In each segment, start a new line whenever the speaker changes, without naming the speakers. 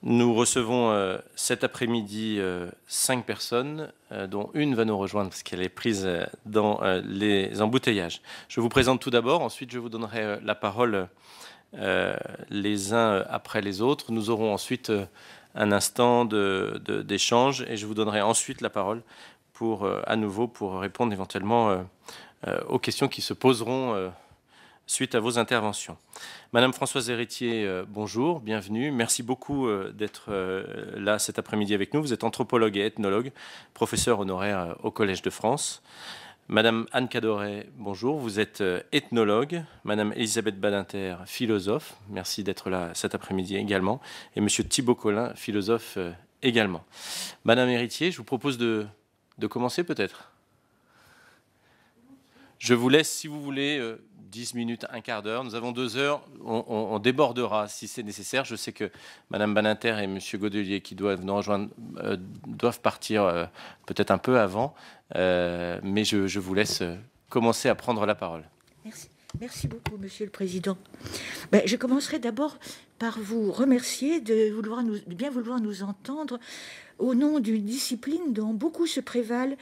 Nous recevons cet après-midi 5 personnes, dont une va nous rejoindre parce qu'elle est prise dans les embouteillages. Je vous présente tout d'abord, ensuite je vous donnerai la parole les uns après les autres. Nous aurons ensuite un instant d'échange et je vous donnerai ensuite la parole pour, à nouveau pour répondre éventuellement aux questions qui se poseront suite à vos interventions. Madame Françoise Héritier, bonjour, bienvenue. Merci beaucoup d'être là cet après-midi avec nous. Vous êtes anthropologue et ethnologue, professeur honoraire au Collège de France. Madame Anne Cadoret, bonjour, vous êtes ethnologue. Madame Elisabeth Badinter, philosophe. Merci d'être là cet après-midi également. Et Monsieur Thibault Collin, philosophe également. Madame Héritier, je vous propose de commencer peut-être. Je vous laisse, si vous voulez, 10 minutes, un quart d'heure. Nous avons 2 heures. On débordera si c'est nécessaire. Je sais que Madame Badinter et Monsieur Godelier, qui doivent nous rejoindre, doivent partir peut-être un peu avant. Mais je vous laisse commencer à prendre la parole.
Merci. Merci beaucoup, Monsieur le Président. Je commencerai d'abord par vous remercier de bien vouloir nous entendre au nom d'une discipline dont beaucoup se prévalent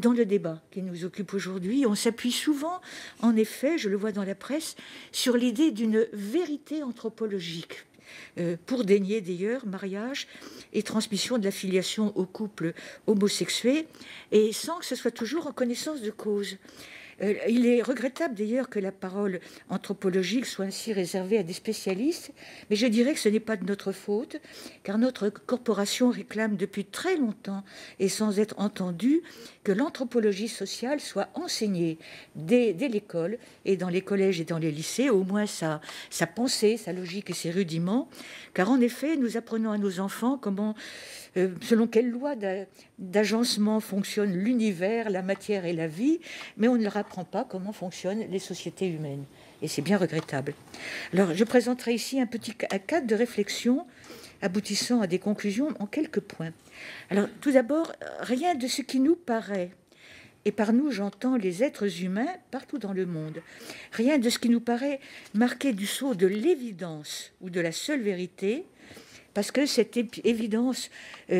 dans le débat qui nous occupe aujourd'hui. On s'appuie souvent, en effet, je le vois dans la presse, sur l'idée d'une vérité anthropologique. Pour dénier d'ailleurs mariage et transmission de la filiation aux couples homosexuels, et sans que ce soit toujours en connaissance de cause. Il est regrettable d'ailleurs que la parole anthropologique soit ainsi réservée à des spécialistes, mais je dirais que ce n'est pas de notre faute, car notre corporation réclame depuis très longtemps, et sans être entendue, que l'anthropologie sociale soit enseignée dès l'école et dans les collèges et dans les lycées, au moins sa pensée, sa logique et ses rudiments, car en effet, nous apprenons à nos enfants comment, selon quelle loi d'agencement fonctionne l'univers, la matière et la vie, mais on ne leur apprend pas comment fonctionnent les sociétés humaines. Et c'est bien regrettable. Alors, je présenterai ici un cadre de réflexion aboutissant à des conclusions en quelques points. Alors, tout d'abord, rien de ce qui nous paraît, et par nous j'entends les êtres humains partout dans le monde, rien de ce qui nous paraît marqué du sceau de l'évidence ou de la seule vérité, parce que cette évidence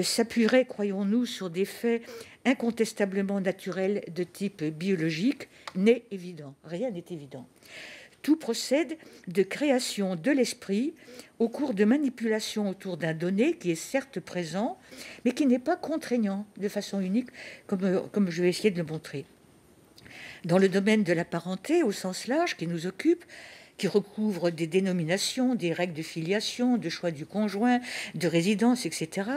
s'appuierait, croyons-nous, sur des faits incontestablement naturels de type biologique, n'est évident. Rien n'est évident. Tout procède de création de l'esprit au cours de manipulations autour d'un donné qui est certes présent, mais qui n'est pas contraignant de façon unique, comme je vais essayer de le montrer. Dans le domaine de la parenté, au sens large, qui nous occupe, qui recouvre des dénominations, des règles de filiation, de choix du conjoint, de résidence, etc.,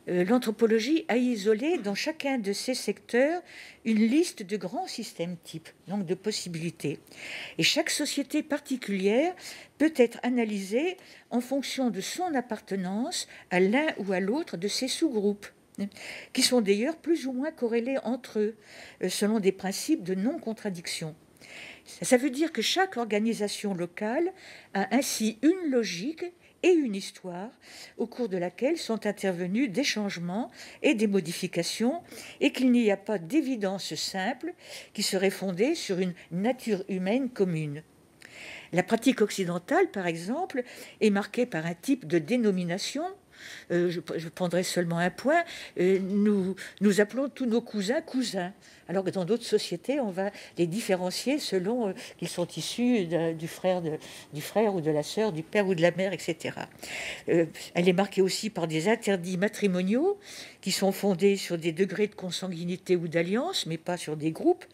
l'anthropologie a isolé dans chacun de ces secteurs une liste de grands systèmes types, donc de possibilités. Et chaque société particulière peut être analysée en fonction de son appartenance à l'un ou à l'autre de ces sous-groupes, qui sont d'ailleurs plus ou moins corrélés entre eux, selon des principes de non-contradiction. Ça veut dire que chaque organisation locale a ainsi une logique et une histoire au cours de laquelle sont intervenus des changements et des modifications, et qu'il n'y a pas d'évidence simple qui serait fondée sur une nature humaine commune. La pratique occidentale, par exemple, est marquée par un type de dénomination. Je prendrai seulement un point. Nous appelons tous nos cousins cousins, alors que dans d'autres sociétés, on va les différencier selon qu'ils sont issus du frère ou de la sœur, du père ou de la mère, etc. Elle est marquée aussi par des interdits matrimoniaux qui sont fondés sur des degrés de consanguinité ou d'alliance, mais pas sur des groupes.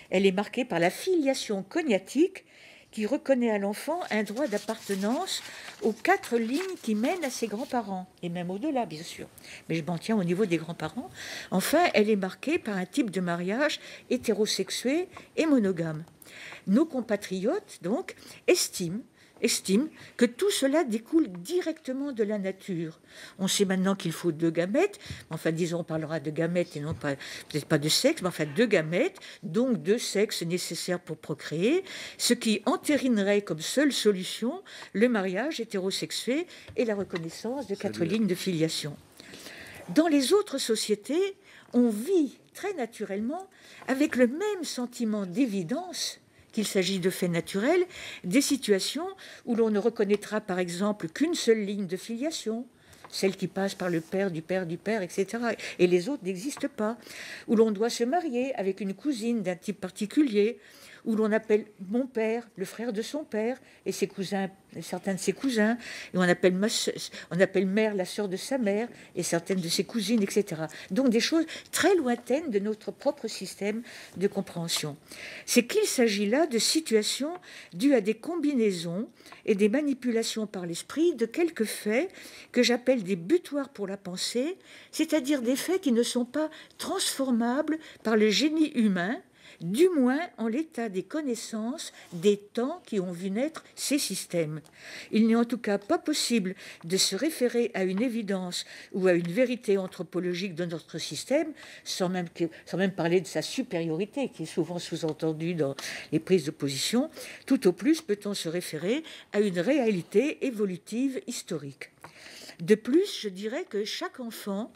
Elle est marquée par la filiation cognatique, qui reconnaît à l'enfant un droit d'appartenance aux 4 lignes qui mènent à ses grands-parents, et même au-delà, bien sûr. Mais je m'en tiens au niveau des grands-parents. Enfin, elle est marquée par un type de mariage hétérosexué et monogame. Nos compatriotes, donc, estiment que tout cela découle directement de la nature. On sait maintenant qu'il faut 2 gamètes, enfin disons on parlera de gamètes et non pas, peut-être pas de sexe, mais enfin 2 gamètes, donc 2 sexes nécessaires pour procréer, ce qui entérinerait comme seule solution le mariage hétérosexué et la reconnaissance de 4 lignes de filiation. Dans les autres sociétés, on vit très naturellement avec le même sentiment d'évidence qu'il s'agit de faits naturels, des situations où l'on ne reconnaîtra par exemple qu'une seule ligne de filiation, celle qui passe par le père, etc. Et les autres n'existent pas. Où l'on doit se marier avec une cousine d'un type particulier, où l'on appelle mon père, le frère de son père, et ses cousins, certains de ses cousins, et on appelle mère la sœur de sa mère, et certaines de ses cousines, etc. Donc des choses très lointaines de notre propre système de compréhension. C'est qu'il s'agit là de situations dues à des combinaisons et des manipulations par l'esprit de quelques faits que j'appelle des butoirs pour la pensée, c'est-à-dire des faits qui ne sont pas transformables par le génie humain, du moins en l'état des connaissances des temps qui ont vu naître ces systèmes. Il n'est en tout cas pas possible de se référer à une évidence ou à une vérité anthropologique de notre système sans même parler de sa supériorité qui est souvent sous-entendue dans les prises de position. Tout au plus peut-on se référer à une réalité évolutive historique. De plus, je dirais que chaque enfant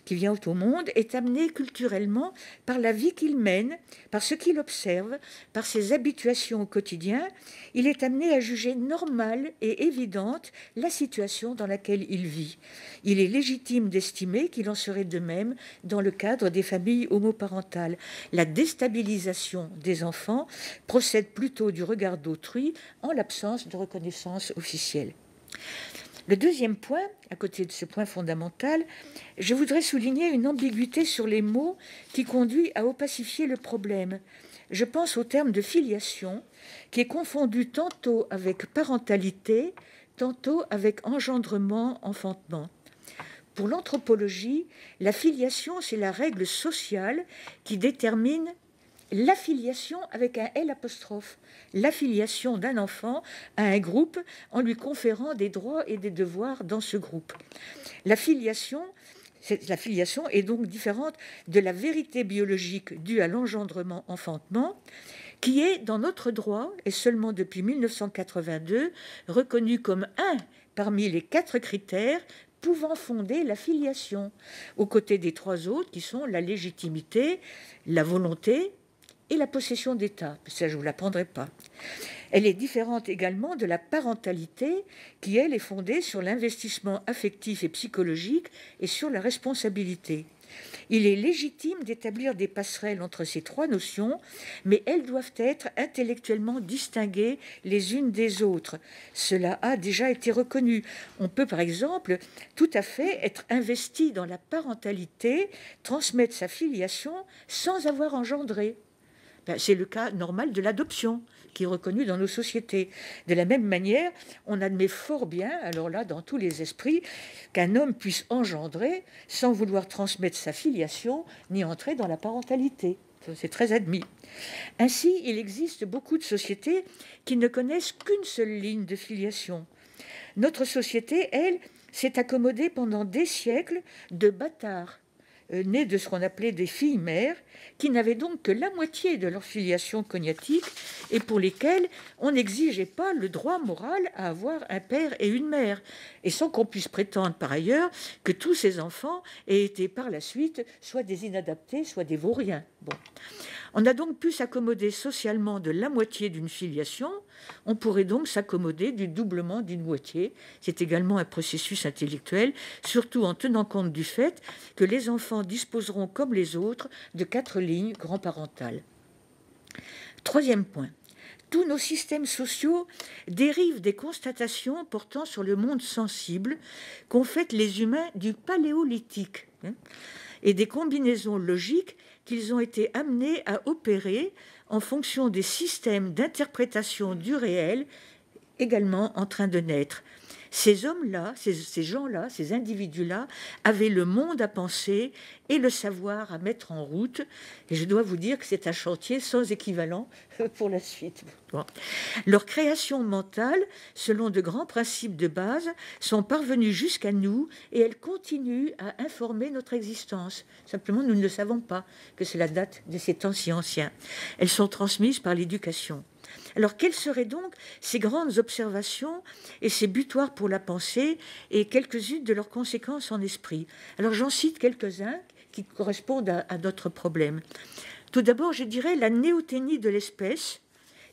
qui vient au monde est amené culturellement par la vie qu'il mène, par ce qu'il observe, par ses habituations au quotidien. Il est amené à juger normale et évidente la situation dans laquelle il vit. Il est légitime d'estimer qu'il en serait de même dans le cadre des familles homoparentales. La déstabilisation des enfants procède plutôt du regard d'autrui en l'absence de reconnaissance officielle. Le deuxième point, à côté de ce point fondamental, je voudrais souligner une ambiguïté sur les mots qui conduit à opacifier le problème. Je pense au terme de filiation, qui est confondu tantôt avec parentalité, tantôt avec engendrement, enfantement. Pour l'anthropologie, la filiation, c'est la règle sociale qui détermine l'affiliation avec un L apostrophe, l'affiliation d'un enfant à un groupe en lui conférant des droits et des devoirs dans ce groupe. La filiation est donc différente de la vérité biologique due à l'engendrement-enfantement, qui est, dans notre droit, et seulement depuis 1982, reconnue comme un parmi les 4 critères pouvant fonder la filiation, aux côtés des 3 autres qui sont la légitimité, la volonté et la possession d'État. Ça, je ne vous l'apprendrai pas. Elle est différente également de la parentalité qui, elle, est fondée sur l'investissement affectif et psychologique et sur la responsabilité. Il est légitime d'établir des passerelles entre ces 3 notions, mais elles doivent être intellectuellement distinguées les unes des autres. Cela a déjà été reconnu. On peut, par exemple, tout à fait être investi dans la parentalité, transmettre sa filiation sans avoir engendré. C'est le cas normal de l'adoption, qui est reconnu dans nos sociétés. De la même manière, on admet fort bien, alors là, dans tous les esprits, qu'un homme puisse engendrer sans vouloir transmettre sa filiation ni entrer dans la parentalité. C'est très admis. Ainsi, il existe beaucoup de sociétés qui ne connaissent qu'une seule ligne de filiation. Notre société, elle, s'est accommodée pendant des siècles de bâtards, nés de ce qu'on appelait des filles-mères, qui n'avaient donc que la moitié de leur filiation cognatique et pour lesquelles on n'exigeait pas le droit moral à avoir un père et une mère, et sans qu'on puisse prétendre par ailleurs que tous ces enfants aient été par la suite soit des inadaptés, soit des vauriens. Bon. On a donc pu s'accommoder socialement de la moitié d'une filiation, on pourrait donc s'accommoder du doublement d'une moitié. C'est également un processus intellectuel, surtout en tenant compte du fait que les enfants disposeront comme les autres de 4 lignes grand-parentales. Troisième point. Tous nos systèmes sociaux dérivent des constatations portant sur le monde sensible qu'ont faites les humains du paléolithique et des combinaisons logiques qu'ils ont été amenés à opérer en fonction des systèmes d'interprétation du réel également en train de naître. Ces hommes-là, ces gens-là, ces individus-là avaient le monde à penser et le savoir à mettre en route. Et je dois vous dire que c'est un chantier sans équivalent pour la suite. Bon. Leurs créations mentales, selon de grands principes de base, sont parvenues jusqu'à nous et elles continuent à informer notre existence. Simplement, nous ne savons pas que cela date de ces temps si anciens. Elles sont transmises par l'éducation. Alors, quelles seraient donc ces grandes observations et ces butoirs pour la pensée et quelques-unes de leurs conséquences en esprit? Alors, j'en cite quelques-uns qui correspondent à notre problème. Tout d'abord, je dirais la néothénie de l'espèce,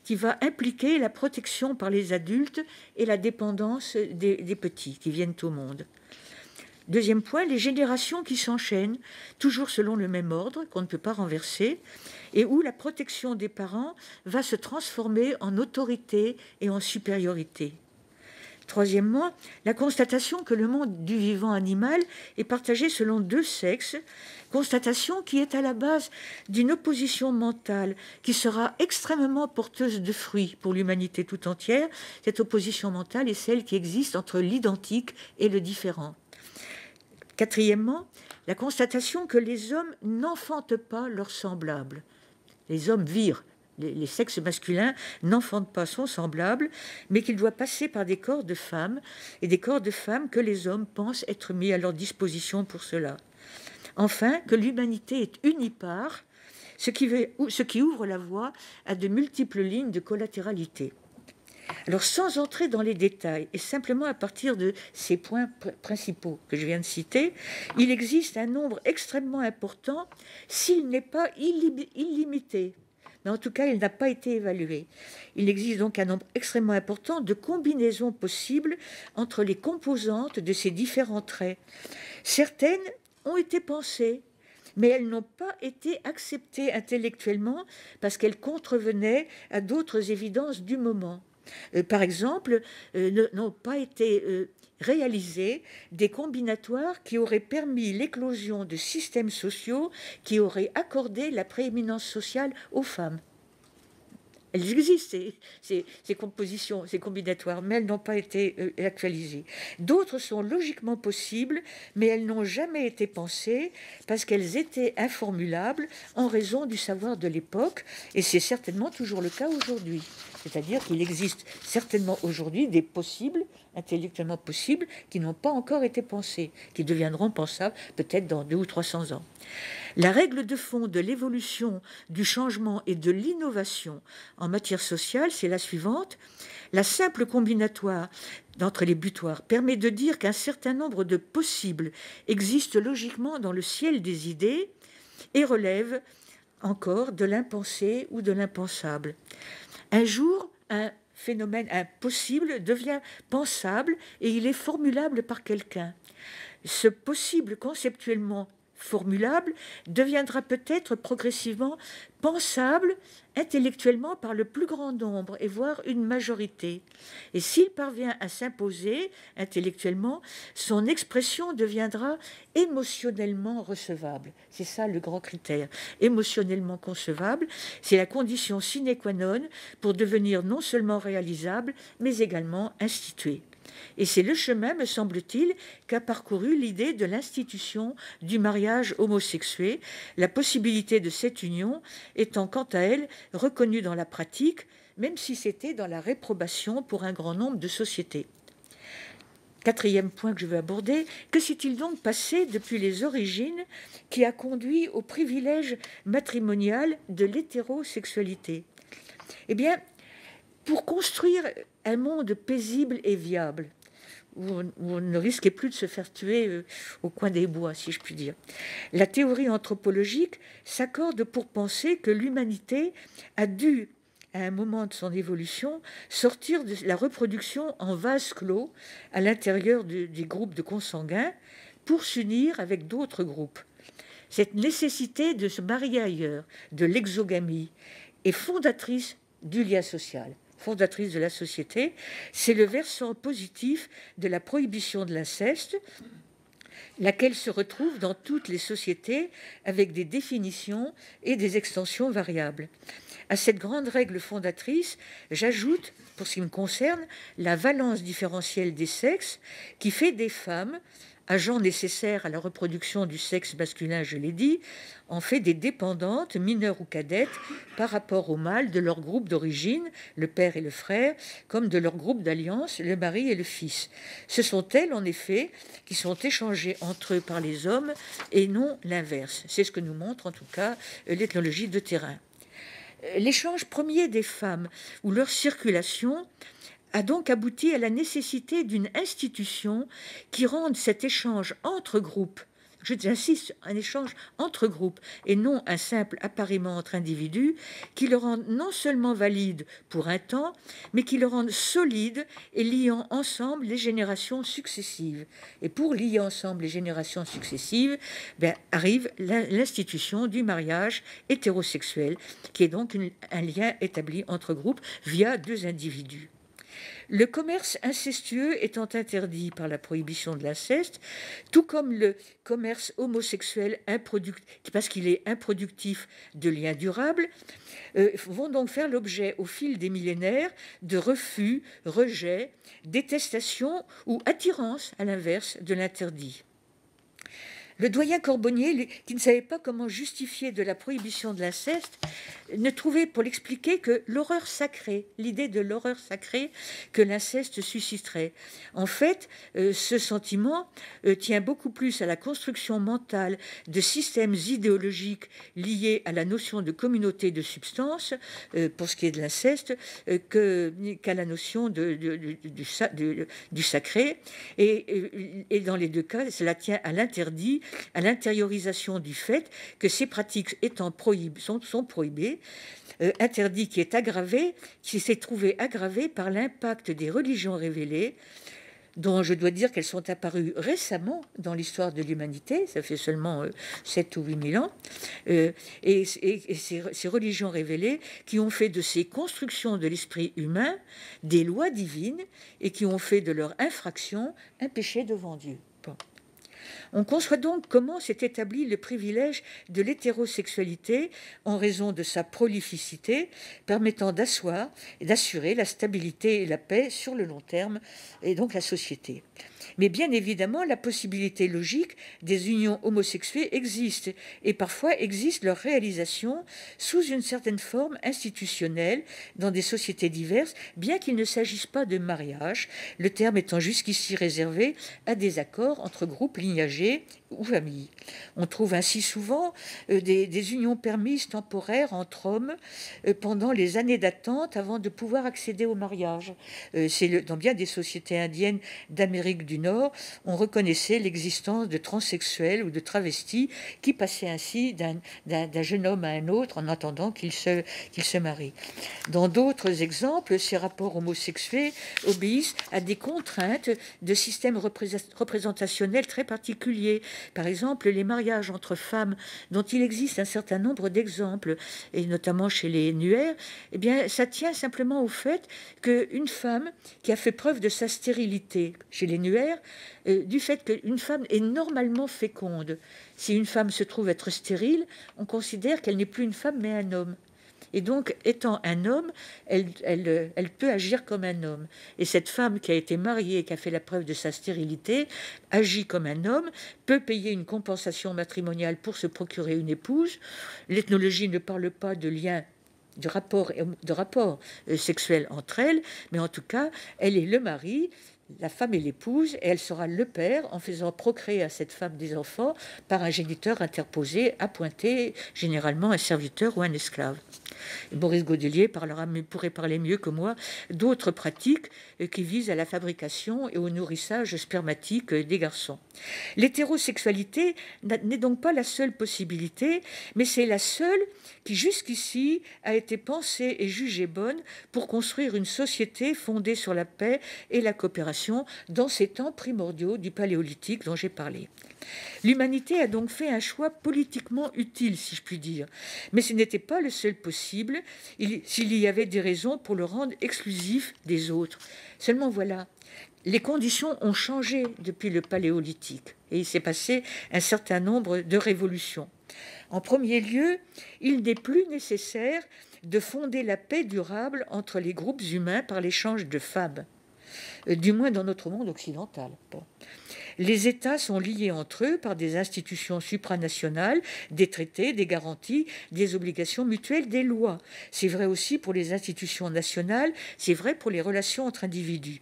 qui va impliquer la protection par les adultes et la dépendance des petits qui viennent au monde. Deuxième point, les générations qui s'enchaînent, toujours selon le même ordre, qu'on ne peut pas renverser, et où la protection des parents va se transformer en autorité et en supériorité. Troisièmement, la constatation que le monde du vivant animal est partagé selon deux sexes, constatation qui est à la base d'une opposition mentale qui sera extrêmement porteuse de fruits pour l'humanité tout entière. Cette opposition mentale est celle qui existe entre l'identique et le différent. Quatrièmement, la constatation que les hommes n'enfantent pas leurs semblables. Les hommes virent. Les sexes masculins n'enfantent pas son semblable, mais qu'il doit passer par des corps de femmes, et des corps de femmes que les hommes pensent être mis à leur disposition pour cela. Enfin, que l'humanité est unipare, ce qui ouvre la voie à de multiples lignes de collatéralité. Alors, sans entrer dans les détails, et simplement à partir de ces points principaux que je viens de citer, il existe un nombre extrêmement important, s'il n'est pas illimité, mais en tout cas, il n'a pas été évalué. Il existe donc un nombre extrêmement important de combinaisons possibles entre les composantes de ces différents traits. Certaines ont été pensées, mais elles n'ont pas été acceptées intellectuellement parce qu'elles contrevenaient à d'autres évidences du moment. Par exemple, n'ont pas été réalisés des combinatoires qui auraient permis l'éclosion de systèmes sociaux qui auraient accordé la prééminence sociale aux femmes. Elles existent, ces compositions, ces combinatoires, mais elles n'ont pas été actualisées. D'autres sont logiquement possibles, mais elles n'ont jamais été pensées parce qu'elles étaient informulables en raison du savoir de l'époque, et c'est certainement toujours le cas aujourd'hui. C'est-à-dire qu'il existe certainement aujourd'hui des possibles, intellectuellement possibles, qui n'ont pas encore été pensés, qui deviendront pensables peut-être dans 200 ou 300 ans. La règle de fond de l'évolution, du changement et de l'innovation en matière sociale, c'est la suivante. La simple combinatoire d'entre les butoirs permet de dire qu'un certain nombre de possibles existent logiquement dans le ciel des idées et relève encore de l'impensé ou de l'impensable. Un jour, un phénomène impossible devient pensable et il est formulable par quelqu'un. Ce possible conceptuellement formulable deviendra peut-être progressivement pensable intellectuellement par le plus grand nombre et voire une majorité. Et s'il parvient à s'imposer intellectuellement, son expression deviendra émotionnellement recevable. C'est ça le grand critère. Émotionnellement concevable, c'est la condition sine qua non pour devenir non seulement réalisable, mais également institué. Et c'est le chemin, me semble-t-il, qu'a parcouru l'idée de l'institution du mariage homosexué, la possibilité de cette union étant quant à elle reconnue dans la pratique, même si c'était dans la réprobation pour un grand nombre de sociétés. Quatrième point que je veux aborder, que s'est-il donc passé depuis les origines qui a conduit au privilège matrimonial de l'hétérosexualité ? Eh bien, pour construire un monde paisible et viable, où on ne risquait plus de se faire tuer au coin des bois, si je puis dire, la théorie anthropologique s'accorde pour penser que l'humanité a dû, à un moment de son évolution, sortir de la reproduction en vase clos à l'intérieur des groupes de consanguins pour s'unir avec d'autres groupes. Cette nécessité de se marier ailleurs, de l'exogamie, est fondatrice du lien social, fondatrice de la société. C'est le versant positif de la prohibition de l'inceste, laquelle se retrouve dans toutes les sociétés avec des définitions et des extensions variables. À cette grande règle fondatrice, j'ajoute, pour ce qui me concerne, la valence différentielle des sexes qui fait des femmes, agents nécessaires à la reproduction du sexe masculin, je l'ai dit, en fait des dépendantes, mineures ou cadettes, par rapport au mâle de leur groupe d'origine, le père et le frère, comme de leur groupe d'alliance, le mari et le fils. Ce sont elles, en effet, qui sont échangées entre eux par les hommes et non l'inverse. C'est ce que nous montre, en tout cas, l'ethnologie de terrain. L'échange premier des femmes ou leur circulation a donc abouti à la nécessité d'une institution qui rende cet échange entre groupes, j'insiste, un échange entre groupes et non un simple appariement entre individus qui le rendent non seulement valide pour un temps, mais qui le rendent solide et liant ensemble les générations successives. Et pour lier ensemble les générations successives, arrive l'institution du mariage hétérosexuel, qui est donc un lien établi entre groupes via deux individus. Le commerce incestueux étant interdit par la prohibition de l'inceste, tout comme le commerce homosexuel parce qu'il est improductif de liens durables, vont donc faire l'objet au fil des millénaires de refus, rejets, détestation ou attirance à l'inverse de l'interdit. Le doyen Corbonnier, qui ne savait pas comment justifier de la prohibition de l'inceste, ne trouvait pour l'expliquer que l'horreur sacrée, l'idée de l'horreur sacrée que l'inceste susciterait. En fait, ce sentiment tient beaucoup plus à la construction mentale de systèmes idéologiques liés à la notion de communauté de substance, pour ce qui est de l'inceste, qu'à la notion du sacré. Et dans les deux cas, cela tient à l'interdit, à l'intériorisation du fait que ces pratiques sont prohibées, interdit qui s'est trouvé aggravé par l'impact des religions révélées, dont je dois dire qu'elles sont apparues récemment dans l'histoire de l'humanité, ça fait seulement 7 ou 8 000 ans, et ces religions révélées qui ont fait de ces constructions de l'esprit humain des lois divines et qui ont fait de leur infraction un péché devant Dieu. Bon. On conçoit donc comment s'est établi le privilège de l'hétérosexualité en raison de sa prolificité, permettant d'asseoir et d'assurer la stabilité et la paix sur le long terme, et donc la société. Mais bien évidemment, la possibilité logique des unions homosexuées existe, et parfois existe leur réalisation sous une certaine forme institutionnelle dans des sociétés diverses, bien qu'il ne s'agisse pas de mariage, le terme étant jusqu'ici réservé à des accords entre groupes lignagés ou familles. On trouve ainsi souvent des unions permises temporaires entre hommes pendant les années d'attente avant de pouvoir accéder au mariage. Dans bien des sociétés indiennes d'Amérique du Nord, on reconnaissait l'existence de transsexuels ou de travestis qui passaient ainsi d'un jeune homme à un autre en attendant qu'il se marie. Dans d'autres exemples, ces rapports homosexuels obéissent à des contraintes de systèmes représentationnels très particuliers. Par exemple, les mariages entre femmes, dont il existe un certain nombre d'exemples, et notamment chez les Nuer, eh bien, ça tient simplement au fait qu'une femme qui a fait preuve de sa stérilité, chez les Nuer, du fait qu'une femme est normalement féconde. Si une femme se trouve être stérile, on considère qu'elle n'est plus une femme mais un homme. Et donc, étant un homme, elle peut agir comme un homme. Et cette femme qui a été mariée, qui a fait la preuve de sa stérilité, agit comme un homme, peut payer une compensation matrimoniale pour se procurer une épouse. L'ethnologie ne parle pas de lien, de rapport sexuel entre elles, mais en tout cas, elle est le mari. La femme est l'épouse et elle sera le père en faisant procréer à cette femme des enfants par un géniteur interposé, appointé, généralement un serviteur ou un esclave. Et Boris Godelier pourrait parler mieux que moi d'autres pratiques qui visent à la fabrication et au nourrissage spermatique des garçons. L'hétérosexualité n'est donc pas la seule possibilité, mais c'est la seule qui jusqu'ici a été pensée et jugée bonne pour construire une société fondée sur la paix et la coopération dans ces temps primordiaux du Paléolithique dont j'ai parlé. L'humanité a donc fait un choix politiquement utile, si je puis dire, mais ce n'était pas le seul possible s'il y avait des raisons pour le rendre exclusif des autres. Seulement voilà, les conditions ont changé depuis le Paléolithique et il s'est passé un certain nombre de révolutions. En premier lieu, il n'est plus nécessaire de fonder la paix durable entre les groupes humains par l'échange de femmes, du moins dans notre monde occidental. Bon. Les États sont liés entre eux par des institutions supranationales, des traités, des garanties, des obligations mutuelles, des lois. C'est vrai aussi pour les institutions nationales, c'est vrai pour les relations entre individus.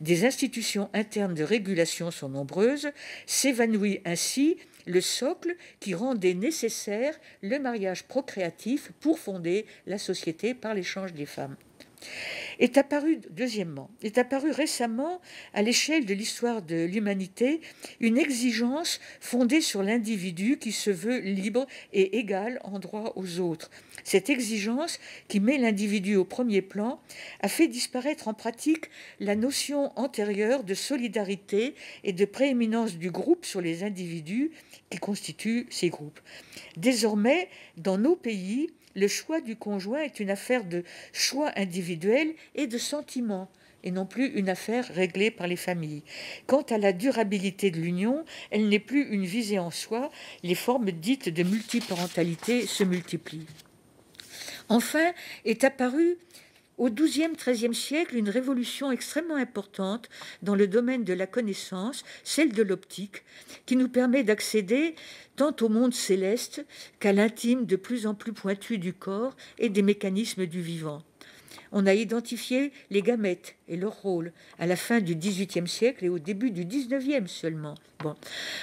Des institutions internes de régulation sont nombreuses, s'évanouit ainsi le socle qui rendait nécessaire le mariage procréatif pour fonder la société par l'échange des femmes. Deuxièmement, est apparue récemment, à l'échelle de l'histoire de l'humanité, une exigence fondée sur l'individu qui se veut libre et égal en droit aux autres. Cette exigence, qui met l'individu au premier plan, a fait disparaître en pratique la notion antérieure de solidarité et de prééminence du groupe sur les individus qui constituent ces groupes. Désormais, dans nos pays, le choix du conjoint est une affaire de choix individuel et de sentiment, et non plus une affaire réglée par les familles. Quant à la durabilité de l'union, elle n'est plus une visée en soi, les formes dites de multiparentalité se multiplient. Enfin, est apparue au XIIe, XIIIe siècle, une révolution extrêmement importante dans le domaine de la connaissance, celle de l'optique, qui nous permet d'accéder tant au monde céleste qu'à l'intime de plus en plus pointu du corps et des mécanismes du vivant. On a identifié les gamètes et leur rôle à la fin du XVIIIe siècle et au début du XIXe seulement. Bon.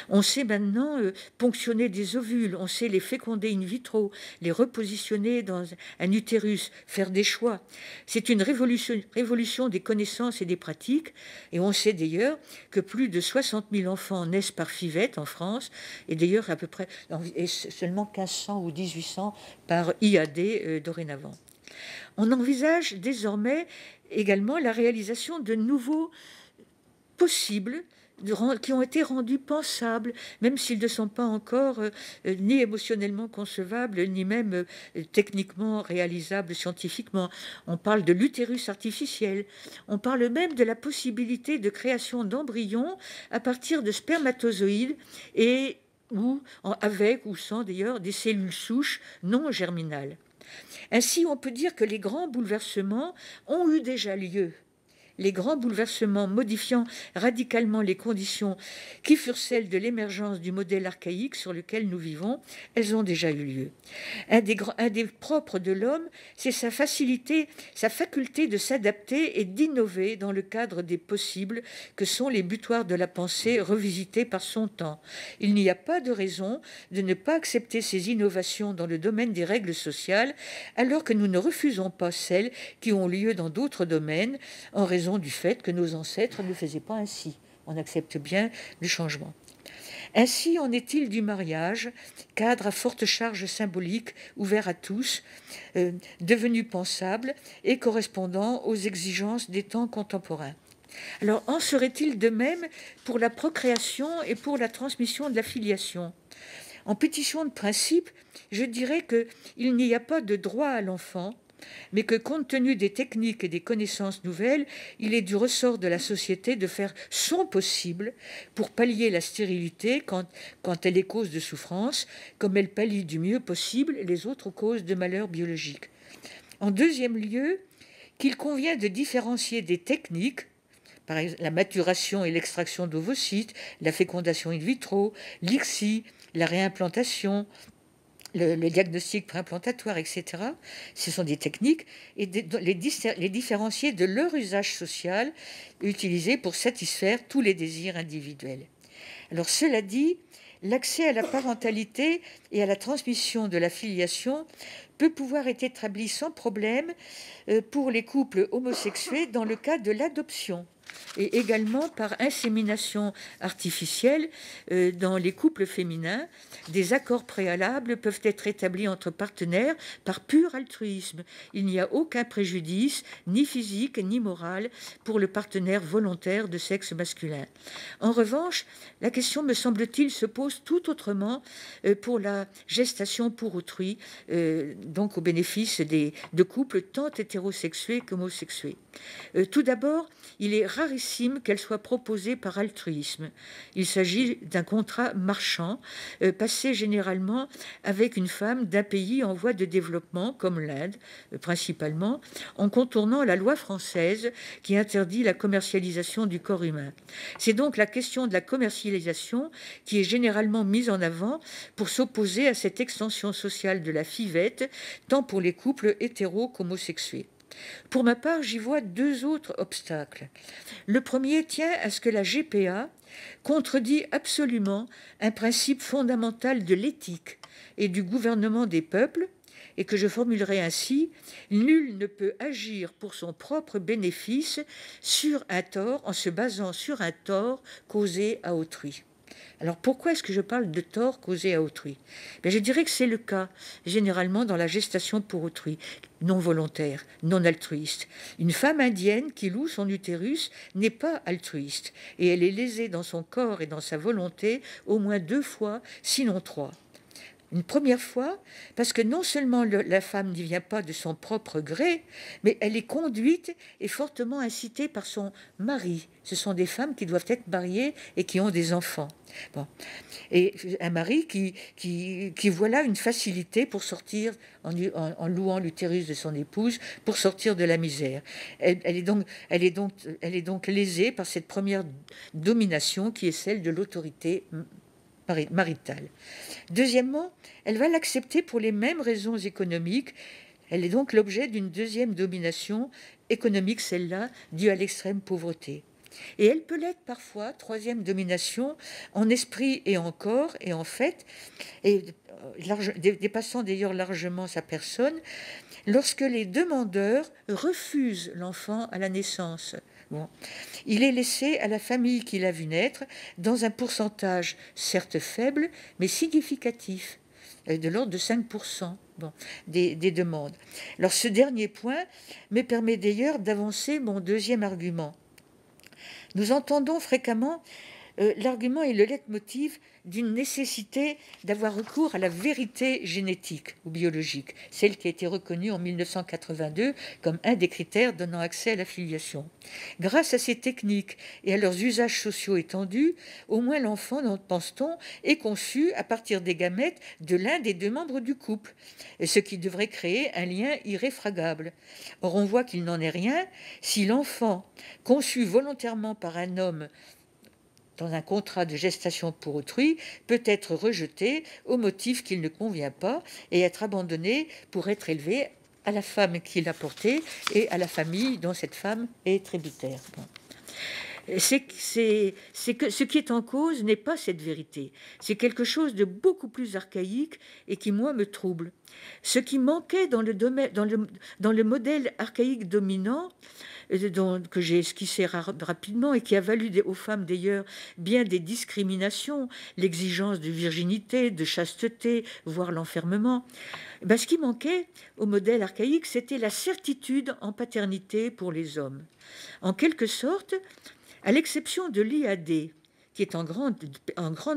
On sait maintenant ponctionner des ovules, on sait les féconder in vitro, les repositionner dans un utérus, faire des choix. C'est une révolution des connaissances et des pratiques. Et on sait d'ailleurs que plus de 60 000 enfants naissent par FIVET en France, et d'ailleurs à peu près et seulement 1500 ou 1800 par IAD dorénavant. On envisage désormais également la réalisation de nouveaux possibles qui ont été rendus pensables, même s'ils ne sont pas encore ni émotionnellement concevables, ni même techniquement réalisables scientifiquement. On parle de l'utérus artificiel, on parle même de la possibilité de création d'embryons à partir de spermatozoïdes et ou avec ou sans d'ailleurs des cellules souches non germinales. Ainsi, on peut dire que les grands bouleversements ont eu déjà lieu. Les grands bouleversements modifiant radicalement les conditions qui furent celles de l'émergence du modèle archaïque sur lequel nous vivons, elles ont déjà eu lieu. Un des propres de l'homme, c'est sa faculté de s'adapter et d'innover dans le cadre des possibles que sont les butoirs de la pensée revisités par son temps. Il n'y a pas de raison de ne pas accepter ces innovations dans le domaine des règles sociales, alors que nous ne refusons pas celles qui ont lieu dans d'autres domaines en raison du fait que nos ancêtres ne faisaient pas ainsi. On accepte bien le changement. Ainsi en est-il du mariage, cadre à forte charge symbolique, ouvert à tous, devenu pensable et correspondant aux exigences des temps contemporains. Alors, en serait-il de même pour la procréation et pour la transmission de la filiation ? En pétition de principe, je dirais qu'il n'y a pas de droit à l'enfant, mais que compte tenu des techniques et des connaissances nouvelles, il est du ressort de la société de faire son possible pour pallier la stérilité quand elle est cause de souffrance, comme elle pallie du mieux possible les autres causes de malheur biologique. En deuxième lieu, qu'il convient de différencier des techniques, par exemple la maturation et l'extraction d'ovocytes, la fécondation in vitro, l'ICSI, la réimplantation, le diagnostic préimplantatoire, etc. Ce sont des techniques et les différencier de leur usage social utilisé pour satisfaire tous les désirs individuels. Alors cela dit, l'accès à la parentalité et à la transmission de la filiation peut pouvoir être établi sans problème pour les couples homosexués dans le cas de l'adoption et également par insémination artificielle dans les couples féminins. Des accords préalables peuvent être établis entre partenaires par pur altruisme. Il n'y a aucun préjudice, ni physique ni moral, pour le partenaire volontaire de sexe masculin. En revanche, la question, me semble-t-il, se pose tout autrement pour la gestation pour autrui, donc au bénéfice de couples tant hétérosexués qu'homosexués. Tout d'abord, il est rarissime qu'elle soit proposée par altruisme. Il s'agit d'un contrat marchand, passé généralement avec une femme d'un pays en voie de développement, comme l'Inde principalement, en contournant la loi française qui interdit la commercialisation du corps humain. C'est donc la question de la commercialisation qui est généralement mise en avant pour s'opposer à cette extension sociale de la FIVET, tant pour les couples hétéros qu'homosexués. Pour ma part, j'y vois deux autres obstacles. Le premier tient à ce que la GPA contredit absolument un principe fondamental de l'éthique et du gouvernement des peuples, et que je formulerai ainsi: nul ne peut agir pour son propre bénéfice sur un tort en se basant sur un tort causé à autrui. Alors pourquoi est-ce que je parle de tort causé à autrui? Je dirais que c'est le cas généralement dans la gestation pour autrui, non volontaire, non altruiste. Une femme indienne qui loue son utérus n'est pas altruiste et elle est lésée dans son corps et dans sa volonté au moins 2 fois, sinon 3. Une première fois, parce que non seulement la femme n'y vient pas de son propre gré, mais elle est conduite et fortement incitée par son mari. Ce sont des femmes qui doivent être mariées et qui ont des enfants. Bon. Et un mari qui voit là une facilité pour sortir, en louant l'utérus de son épouse, pour sortir de la misère. Elle est donc lésée par cette première domination qui est celle de l'autorité maritale. Deuxièmement, elle va l'accepter pour les mêmes raisons économiques. Elle est donc l'objet d'une deuxième domination économique, celle-là, due à l'extrême pauvreté. Et elle peut l'être parfois, troisième domination, en esprit et en corps et en fait, et dépassant d'ailleurs largement sa personne, lorsque les demandeurs refusent l'enfant à la naissance. Bon. Il est laissé à la famille qui l'a vu naître dans un pourcentage certes faible, mais significatif, de l'ordre de 5% des demandes. Alors ce dernier point me permet d'ailleurs d'avancer mon deuxième argument. Nous entendons fréquemment l'argument et le leitmotiv d'une nécessité d'avoir recours à la vérité génétique ou biologique, celle qui a été reconnue en 1982 comme un des critères donnant accès à la filiation. Grâce à ces techniques et à leurs usages sociaux étendus, au moins l'enfant, pense-t-on, est conçu à partir des gamètes de l'un des 2 membres du couple, ce qui devrait créer un lien irréfragable. Or, on voit qu'il n'en est rien si l'enfant, conçu volontairement par un homme dans un contrat de gestation pour autrui, peut être rejeté au motif qu'il ne convient pas et être abandonné pour être élevé à la femme qui l'a porté et à la famille dont cette femme est tributaire. Bon. C'est que ce qui est en cause n'est pas cette vérité. C'est quelque chose de beaucoup plus archaïque et qui, moi, me trouble. Ce qui manquait dans le modèle archaïque dominant, que j'ai esquissé rapidement et qui a valu aux femmes d'ailleurs bien des discriminations, l'exigence de virginité, de chasteté, voire l'enfermement. Ce qui manquait au modèle archaïque, c'était la certitude en paternité pour les hommes. En quelque sorte, à l'exception de l'IAD, qui est en grande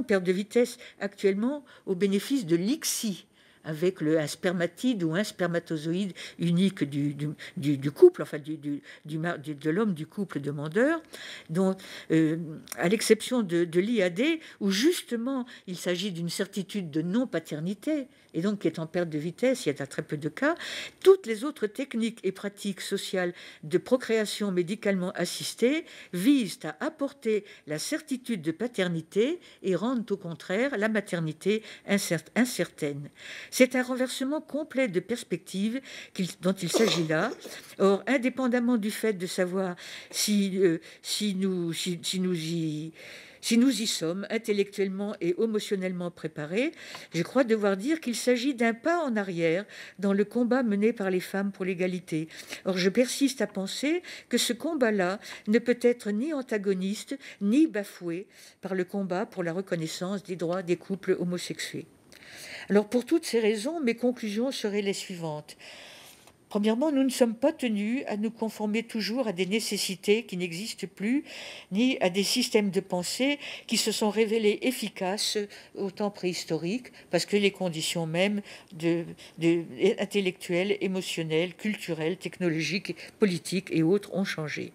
perte de vitesse actuellement au bénéfice de l'ICSI, avec un spermatide ou un spermatozoïde unique du couple, enfin de l'homme du couple demandeur, dont, à l'exception de l'IAD, où justement il s'agit d'une certitude de non-paternité, et donc qui est en perte de vitesse, il y a très peu de cas, toutes les autres techniques et pratiques sociales de procréation médicalement assistée visent à apporter la certitude de paternité et rendent au contraire la maternité incertaine. C'est un renversement complet de perspective dont il s'agit là. Or, indépendamment du fait de savoir si nous y sommes intellectuellement et émotionnellement préparés, je crois devoir dire qu'il s'agit d'un pas en arrière dans le combat mené par les femmes pour l'égalité. Or, je persiste à penser que ce combat-là ne peut être ni antagoniste, ni bafoué par le combat pour la reconnaissance des droits des couples homosexués. Alors, pour toutes ces raisons, mes conclusions seraient les suivantes. Premièrement, nous ne sommes pas tenus à nous conformer toujours à des nécessités qui n'existent plus, ni à des systèmes de pensée qui se sont révélés efficaces au temps préhistorique, parce que les conditions même intellectuelles, émotionnelles, culturelles, technologiques, politiques et autres ont changé.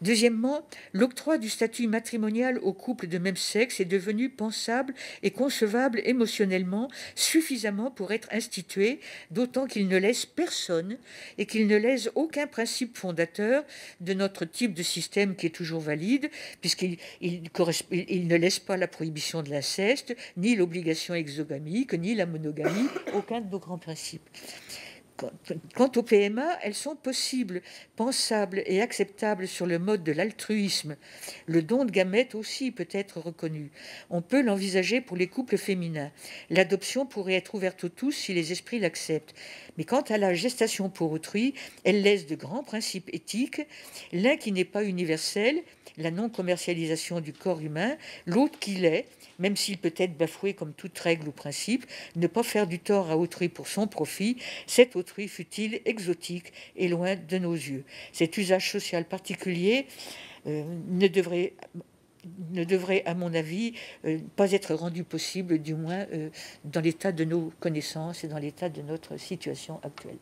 Deuxièmement, l'octroi du statut matrimonial aux couples de même sexe est devenu pensable et concevable émotionnellement suffisamment pour être institué, d'autant qu'il ne laisse personne et qu'il ne lèse aucun principe fondateur de notre type de système qui est toujours valide, puisqu'il ne laisse pas la prohibition de l'inceste, ni l'obligation exogamique, ni la monogamie, aucun de nos grands principes. Quant aux PMA, elles sont possibles, pensables et acceptables sur le mode de l'altruisme. Le don de gamètes aussi peut être reconnu. On peut l'envisager pour les couples féminins. L'adoption pourrait être ouverte aux tous si les esprits l'acceptent. Mais quant à la gestation pour autrui, elle laisse de grands principes éthiques, l'un qui n'est pas universel, la non-commercialisation du corps humain, l'autre qui l'est, même s'il peut être bafoué comme toute règle ou principe, ne pas faire du tort à autrui pour son profit, cet autrui fut-il exotique et loin de nos yeux. Cet usage social particulier ne devrait, à mon avis, pas être rendu possible, du moins dans l'état de nos connaissances et dans l'état de notre situation actuelle.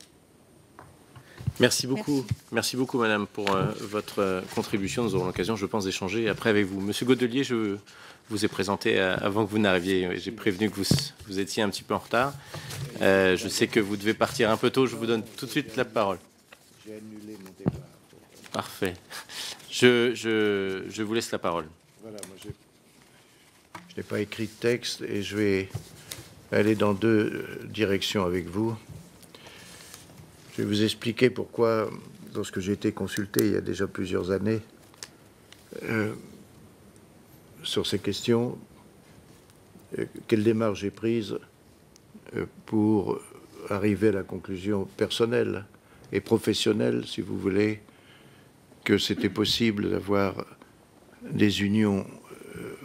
Merci beaucoup. Merci beaucoup, madame, pour votre contribution. Nous aurons l'occasion, je pense, d'échanger après avec vous. Monsieur Godelier, je vous ai présenté avant que vous n'arriviez. J'ai prévenu que vous étiez un petit peu en retard. Je sais que vous devez partir un peu tôt. Je vous donne tout de suite la parole.
J'ai annulé mon départ.
Parfait. Je vous laisse la parole.
Voilà, moi je n'ai pas écrit de texte et je vais aller dans deux directions avec vous. Je vais vous expliquer pourquoi, lorsque j'ai été consulté il y a déjà plusieurs années sur ces questions, quelle démarche j'ai prise pour arriver à la conclusion personnelle et professionnelle, si vous voulez, que c'était possible d'avoir des unions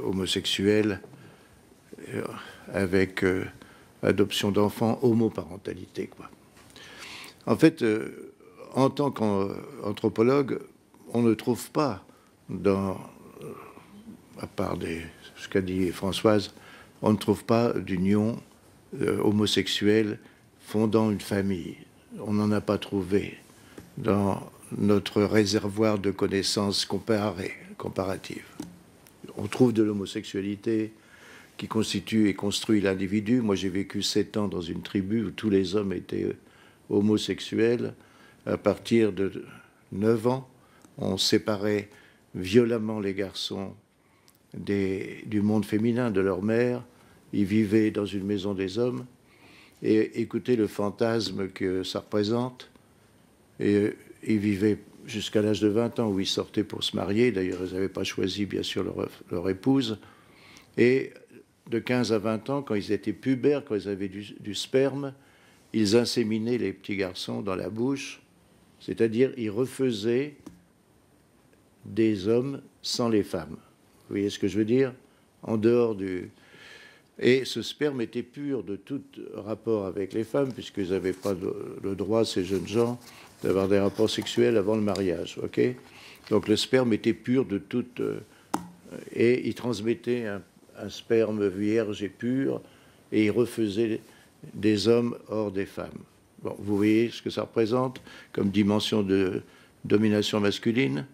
homosexuelles avec adoption d'enfants, homoparentalité, quoi. En fait, en tant qu'anthropologue, on ne trouve pas à part ce qu'a dit Françoise, on ne trouve pas d'union homosexuelle fondant une famille. On n'en a pas trouvé dans notre réservoir de connaissances comparatives. On trouve de l'homosexualité qui constitue et construit l'individu. Moi, j'ai vécu 7 ans dans une tribu où tous les hommes étaient homosexuels. À partir de 9 ans, on séparait violemment les garçons du monde féminin, de leur mère. Ils vivaient dans une maison des hommes. Et écoutez le fantasme que ça représente. Et ils vivaient jusqu'à l'âge de 20 ans où ils sortaient pour se marier. D'ailleurs, ils n'avaient pas choisi, bien sûr, leur épouse. Et de 15 à 20 ans, quand ils étaient pubères, quand ils avaient du sperme, ils inséminaient les petits garçons dans la bouche, c'est-à-dire ils refaisaient des hommes sans les femmes. Vous voyez ce que je veux dire? En dehors du... Et ce sperme était pur de tout rapport avec les femmes, puisqu'ils n'avaient pas le droit, ces jeunes gens, d'avoir des rapports sexuels avant le mariage. Ok? Donc le sperme était pur de toute... et ils transmettaient un sperme vierge et pur, et ils refaisaient des hommes hors des femmes. Bon, vous voyez ce que ça représente comme dimension de domination masculine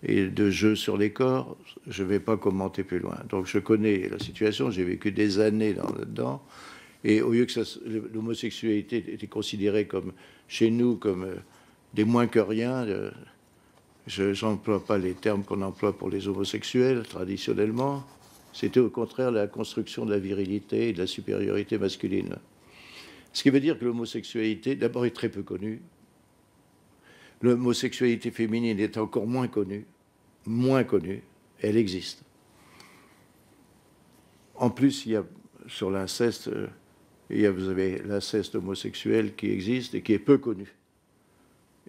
et de jeu sur les corps. Je ne vais pas commenter plus loin. Donc je connais la situation, j'ai vécu des années là-dedans, et au lieu que l'homosexualité était considérée comme, chez nous, comme des moins que rien, je n'emploie pas les termes qu'on emploie pour les homosexuels traditionnellement, c'était au contraire la construction de la virilité et de la supériorité masculine. Ce qui veut dire que l'homosexualité, d'abord, est très peu connue. L'homosexualité féminine est encore moins connue. Moins connue. Elle existe. En plus, il y a, sur l'inceste, vous avez l'inceste homosexuel qui existe et qui est peu connu.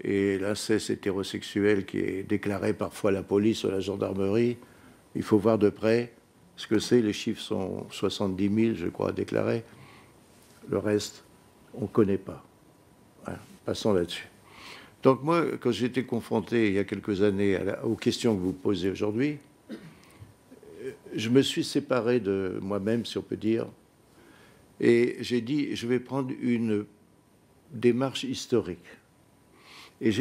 Et l'inceste hétérosexuel qui est déclaré parfois à la police ou à la gendarmerie, il faut voir de près ce que c'est. Les chiffres sont 70 000, je crois, déclarés. Le reste, on ne connaît pas. Voilà, passons là-dessus. Donc moi, quand j'ai été confronté il y a quelques années aux questions que vous posez aujourd'hui, je me suis séparé de moi-même, si on peut dire, et j'ai dit, je vais prendre une démarche historique. Et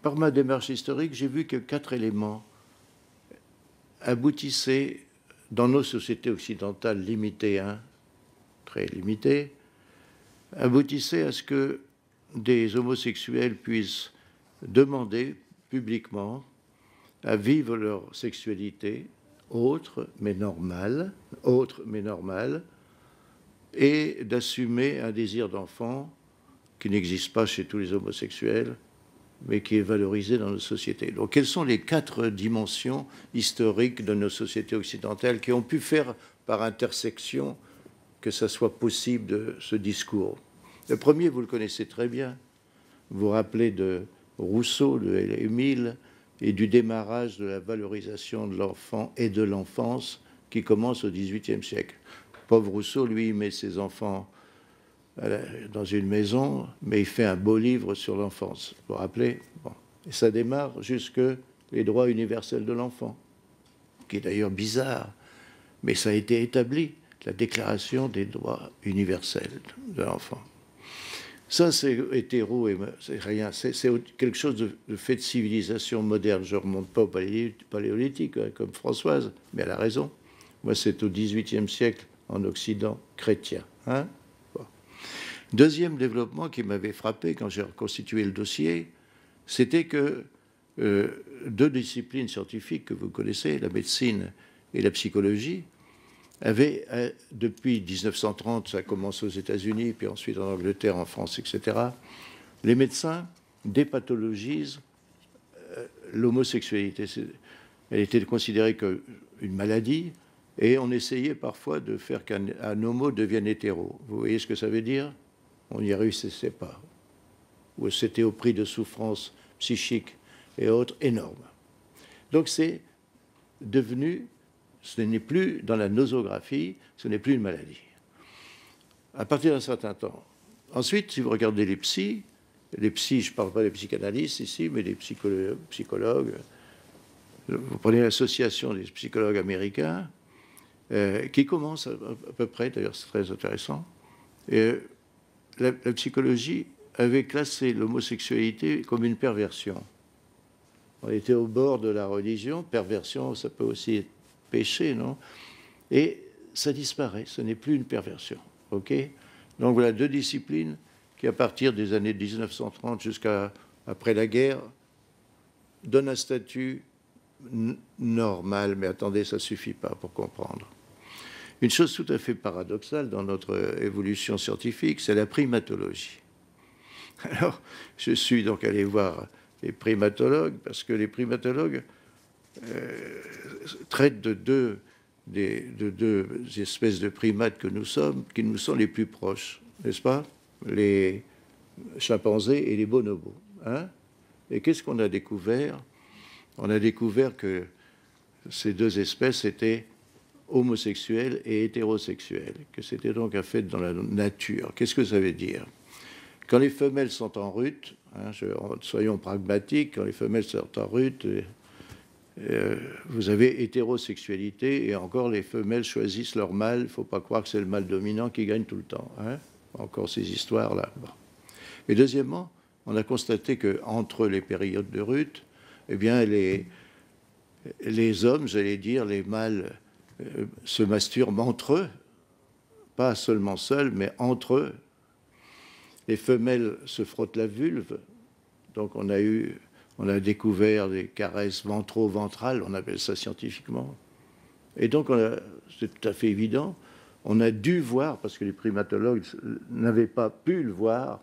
par ma démarche historique, j'ai vu que 4 éléments aboutissaient dans nos sociétés occidentales limitées, très limitées, aboutissaient à ce que des homosexuels puissent demander publiquement à vivre leur sexualité autre mais normale, et d'assumer un désir d'enfant qui n'existe pas chez tous les homosexuels, mais qui est valorisé dans nos sociétés. Donc, quelles sont les 4 dimensions historiques de nos sociétés occidentales qui ont pu faire par intersection que ça soit possible de ce discours? Le premier, vous le connaissez très bien. Vous vous rappelez de Rousseau, de Émile, et du démarrage de la valorisation de l'enfant et de l'enfance qui commence au XVIIIe siècle. Pauvre Rousseau, lui, il met ses enfants dans une maison, mais il fait un beau livre sur l'enfance. Vous vous rappelez? Bon. Et ça démarre jusque les droits universels de l'enfant, qui est d'ailleurs bizarre, mais ça a été établi, la Déclaration des droits universels de l'enfant. Ça, c'est hétéro, c'est rien, c'est quelque chose de fait de civilisation moderne. Je ne remonte pas au paléolithique, hein, comme Françoise, mais elle a raison. Moi, c'est au XVIIIe siècle, en Occident chrétien. Hein? Bon. Deuxième développement qui m'avait frappé quand j'ai reconstitué le dossier, c'était que 2 disciplines scientifiques que vous connaissez, la médecine et la psychologie, avaient, depuis 1930, ça commence aux États-Unis, puis ensuite en Angleterre, en France, etc., les médecins dépathologisent l'homosexualité. Elle était considérée comme une maladie, et on essayait parfois de faire qu'un homo devienne hétéro. Vous voyez ce que ça veut dire? On n'y réussissait pas. Ou c'était au prix de souffrances psychiques et autres énormes. Donc c'est devenu... Ce n'est plus dans la nosographie, ce n'est plus une maladie. À partir d'un certain temps. Ensuite, si vous regardez les psys, je ne parle pas des psychanalystes ici, mais des psychologues, vous prenez l'association des psychologues américains, qui commence à peu près, d'ailleurs c'est très intéressant, et la psychologie avait classé l'homosexualité comme une perversion. On était au bord de la religion, perversion, ça peut aussi être péché, non? Et ça disparaît, ce n'est plus une perversion. Ok? Donc voilà 2 disciplines qui, à partir des années 1930 jusqu'à après la guerre, donnent un statut normal. Mais attendez, ça ne suffit pas pour comprendre. Une chose tout à fait paradoxale dans notre évolution scientifique, c'est la primatologie. Alors, je suis donc allé voir les primatologues, parce que les primatologues traite de deux espèces de primates que nous sommes, qui nous sont les plus proches, n'est-ce pas? Les chimpanzés et les bonobos. Hein? Et qu'est-ce qu'on a découvert? On a découvert que ces 2 espèces étaient homosexuelles et hétérosexuelles, que c'était donc un fait dans la nature. Qu'est-ce que ça veut dire? Quand les femelles sont en rut, hein, soyons pragmatiques, quand les femelles sont en rut, vous avez hétérosexualité, et encore les femelles choisissent leur mâle. Il ne faut pas croire que c'est le mâle dominant qui gagne tout le temps. Hein? Encore ces histoires-là. Bon. Et deuxièmement, on a constaté qu'entre les périodes de rut, eh bien, les hommes, j'allais dire, les mâles se masturbent entre eux, pas seulement seuls, mais entre eux. Les femelles se frottent la vulve, donc on a découvert des caresses ventro-ventrales, on appelle ça scientifiquement. Et donc, c'est tout à fait évident, on a dû voir, parce que les primatologues n'avaient pas pu le voir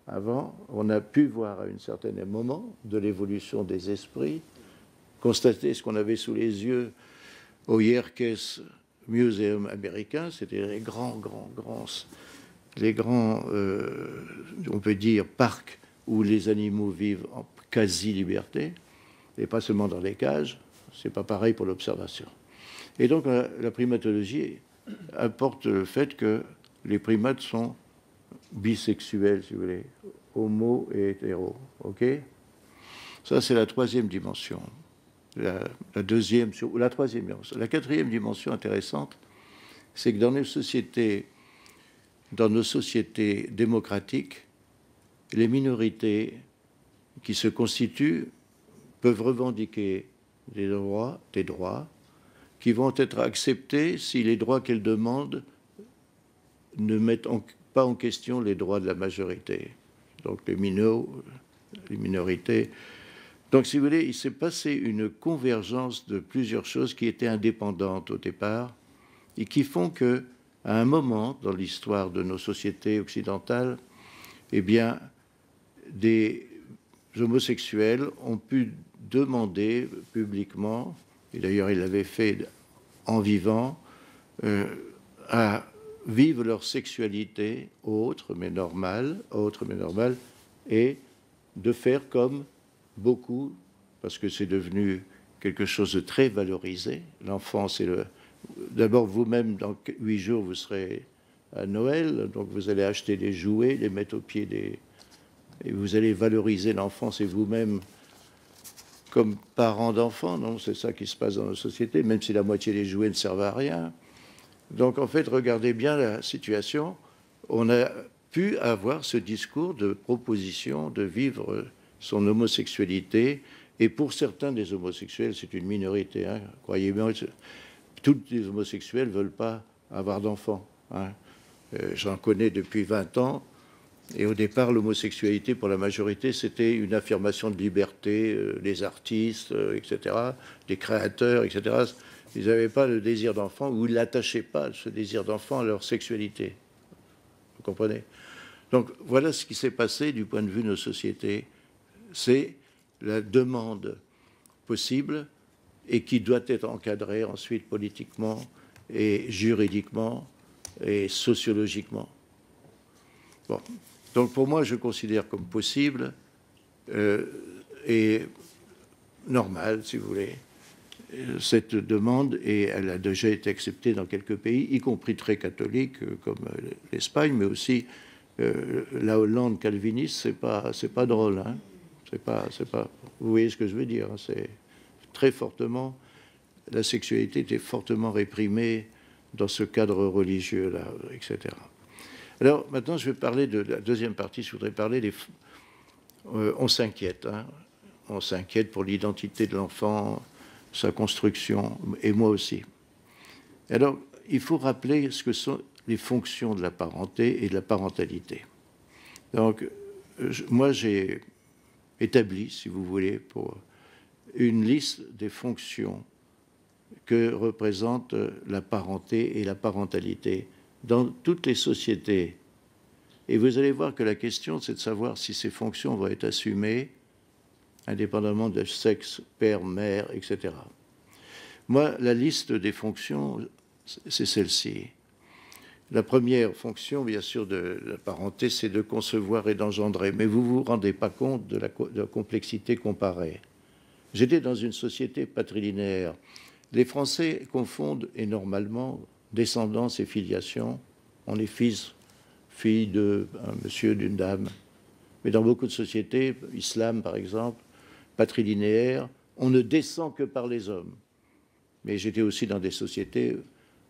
avant, on a pu voir à un certain moment de l'évolution des esprits, constater ce qu'on avait sous les yeux au Yerkes Museum américain, c'était les grands, on peut dire, parcs où les animaux vivent en quasi-liberté, et pas seulement dans les cages. C'est pas pareil pour l'observation. Et donc, la primatologie apporte le fait que les primates sont bisexuels, si vous voulez, homo et hétéro. Ok? Ça, c'est la 3e dimension. La 2e, ou la 3e dimension. La 4e dimension intéressante, c'est que dans nos sociétés démocratiques, les minorités qui se constituent peuvent revendiquer des droits qui vont être acceptés si les droits qu'elles demandent ne mettent pas en question les droits de la majorité. Donc les minorités. Donc si vous voulez, il s'est passé une convergence de plusieurs choses qui étaient indépendantes au départ et qui font que, à un moment dans l'histoire de nos sociétés occidentales, eh bien, des homosexuels ont pu demander publiquement, et d'ailleurs il l'avait fait en vivant, à vivre leur sexualité autre mais normale, et de faire comme beaucoup, parce que c'est devenu quelque chose de très valorisé. L'enfant, c'est le... D'abord, vous-même, dans 8 jours, vous serez à Noël, donc vous allez acheter des jouets, les mettre au pied des... Et vous allez valoriser l'enfance et vous-même comme parent d'enfant, non? C'est ça qui se passe dans nos sociétés, même si la moitié des jouets ne servent à rien. Donc, en fait, regardez bien la situation. On a pu avoir ce discours de proposition de vivre son homosexualité. Et pour certains des homosexuels, c'est une minorité, hein, croyez-moi, tous les homosexuels ne veulent pas avoir d'enfants. Hein. J'en connais depuis 20 ans. Et au départ, l'homosexualité, pour la majorité, c'était une affirmation de liberté. Les artistes, etc., les créateurs, etc., ils n'avaient pas le désir d'enfant, ou ils n'attachaient pas ce désir d'enfant à leur sexualité. Vous comprenez? Donc, voilà ce qui s'est passé du point de vue de nos sociétés. C'est la demande possible et qui doit être encadrée ensuite politiquement et juridiquement et sociologiquement. Bon. Donc pour moi, je considère comme possible et normal, si vous voulez, cette demande, et elle a déjà été acceptée dans quelques pays, y compris très catholiques comme l'Espagne, mais aussi la Hollande calviniste. C'est pas drôle, hein. C'est pas. Vous voyez ce que je veux dire, hein. C'est très fortement, la sexualité était fortement réprimée dans ce cadre religieux-là, etc. Alors, maintenant, je vais parler de la deuxième partie. Je voudrais parler des... on s'inquiète, hein. On s'inquiète pour l'identité de l'enfant, sa construction, et moi aussi. Alors, il faut rappeler ce que sont les fonctions de la parenté et de la parentalité. Donc, moi, j'ai établi, si vous voulez, pour une liste des fonctions que représente la parenté et la parentalité dans toutes les sociétés. Et vous allez voir que la question, c'est de savoir si ces fonctions vont être assumées, indépendamment de sexe, père, mère, etc. Moi, la liste des fonctions, c'est celle-ci. La première fonction, bien sûr, de la parenté, c'est de concevoir et d'engendrer. Mais vous ne vous rendez pas compte de la complexité comparée. J'étais dans une société patrilinéaire. Les Français confondent, et normalement, descendance et filiation. On est fils, fille d'un monsieur, d'une dame. Mais dans beaucoup de sociétés, islam par exemple, patrilinéaire, on ne descend que par les hommes. Mais j'étais aussi dans des sociétés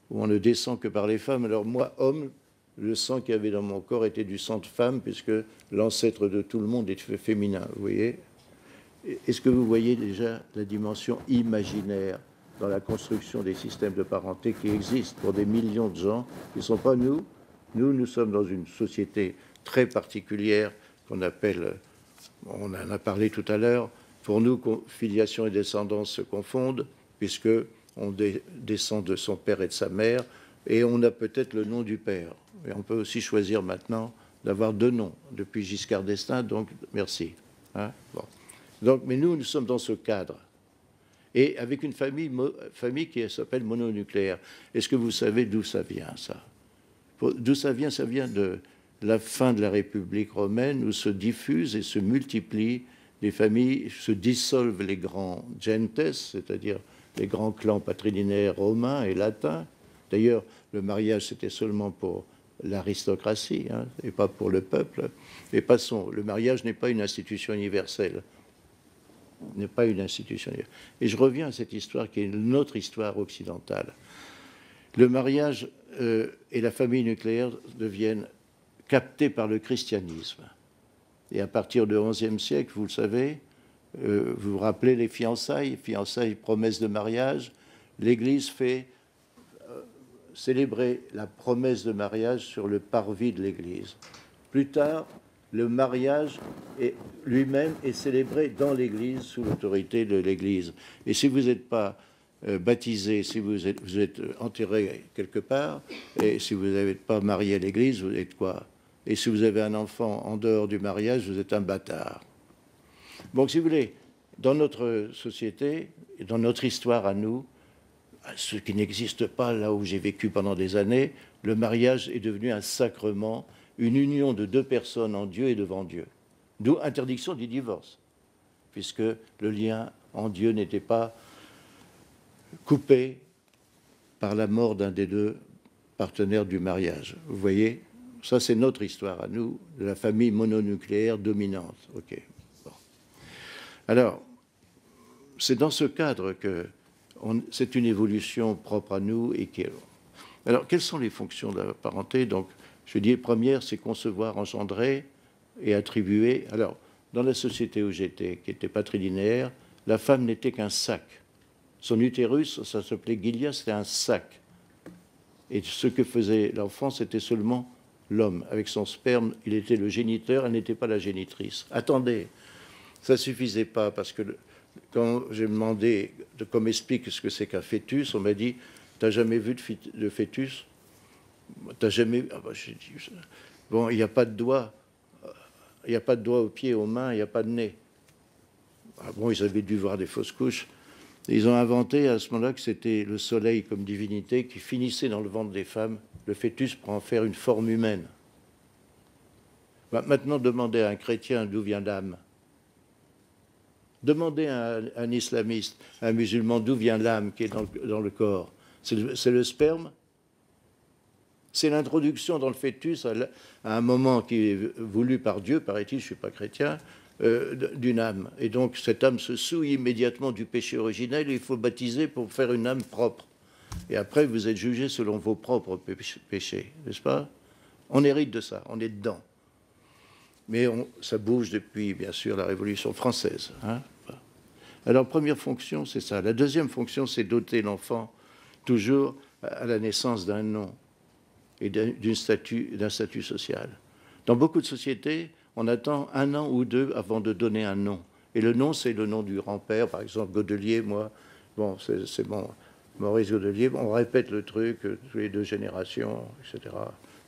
où on ne descend que par les femmes. Alors moi, homme, le sang qu'il y avait dans mon corps était du sang de femme, puisque l'ancêtre de tout le monde est féminin, vous voyez. Est-ce que vous voyez déjà la dimension imaginaire dans la construction des systèmes de parenté qui existent pour des millions de gens qui ne sont pas nous? Nous sommes dans une société très particulière qu'on appelle, on en a parlé tout à l'heure, pour nous, filiation et descendance se confondent, puisque on descend de son père et de sa mère, et on a peut-être le nom du père. Et on peut aussi choisir maintenant d'avoir 2 noms, depuis Giscard d'Estaing, donc merci. Hein, bon. Donc, mais nous sommes dans ce cadre. Et avec une famille qui s'appelle mononucléaire. Est-ce que vous savez d'où ça vient, ça? D'où ça vient? Ça vient de la fin de la République romaine, où se diffusent et se multiplient les familles, se dissolvent les grands gentes, c'est-à-dire les grands clans patrilinéaires romains et latins. D'ailleurs, le mariage, c'était seulement pour l'aristocratie, hein, et pas pour le peuple. Et passons, le mariage n'est pas une institution universelle. N'est pas une institution. Et je reviens à cette histoire qui est notre histoire occidentale. Le mariage et la famille nucléaire deviennent captés par le christianisme. Et à partir du XIe siècle, vous le savez, vous vous rappelez les fiançailles, promesse de mariage, l'Église fait célébrer la promesse de mariage sur le parvis de l'Église. Plus tard, le mariage lui-même est célébré dans l'Église, sous l'autorité de l'Église. Et si vous n'êtes pas baptisé, si vous êtes enterré quelque part, et si vous n'êtes pas marié à l'Église, vous êtes quoi? Et si vous avez un enfant en dehors du mariage, vous êtes un bâtard. Donc, si vous voulez, dans notre société, dans notre histoire à nous, ce qui n'existe pas là où j'ai vécu pendant des années, le mariage est devenu un sacrement, une union de deux personnes en Dieu et devant Dieu. D'où interdiction du divorce, puisque le lien en Dieu n'était pas coupé par la mort d'un des deux partenaires du mariage. Vous voyez, ça c'est notre histoire à nous, de la famille mononucléaire dominante. Ok. Bon. Alors, c'est dans ce cadre que c'est une évolution propre à nous et qui. Alors, quelles sont les fonctions de la parenté? Donc, je dis première, c'est concevoir, engendrer et attribuer. Alors, dans la société où j'étais, qui était patrilinéaire, la femme n'était qu'un sac. Son utérus, ça s'appelait Gilia, c'était un sac. Et ce que faisait l'enfant, c'était seulement l'homme. Avec son sperme, il était le géniteur, elle n'était pas la génitrice. Attendez, ça ne suffisait pas, parce que quand j'ai demandé qu'on m'explique ce que c'est qu'un fœtus, on m'a dit « T'as jamais vu de fœtus ?» T'as jamais... Ah bah, j'ai dit, bon, il n'y a pas de doigts. Il n'y a pas de doigts aux pieds, aux mains, il n'y a pas de nez. Ah bon, ils avaient dû voir des fausses couches. Ils ont inventé à ce moment-là que c'était le soleil comme divinité qui finissait dans le ventre des femmes, le fœtus pour en faire une forme humaine. Bah, maintenant, demandez à un chrétien d'où vient l'âme. Demandez à un islamiste, à un musulman, d'où vient l'âme qui est dans le corps. C'est le sperme. C'est l'introduction dans le fœtus à un moment qui est voulu par Dieu, paraît-il, je ne suis pas chrétien, d'une âme. Et donc cette âme se souille immédiatement du péché originel et il faut baptiser pour faire une âme propre. Et après, vous êtes jugé selon vos propres péchés, n'est-ce pas? On hérite de ça, on est dedans. Mais ça bouge depuis, bien sûr, la Révolution française. Hein. Alors, première fonction, c'est ça. La deuxième fonction, c'est doter l'enfant, toujours à la naissance d'un nom et d'un statut social. Dans beaucoup de sociétés, on attend 1 an ou 2 avant de donner un nom. Et le nom, c'est le nom du grand-père. Par exemple, Godelier, moi, bon, c'est bon, Maurice Godelier, on répète le truc tous les 2 générations, etc.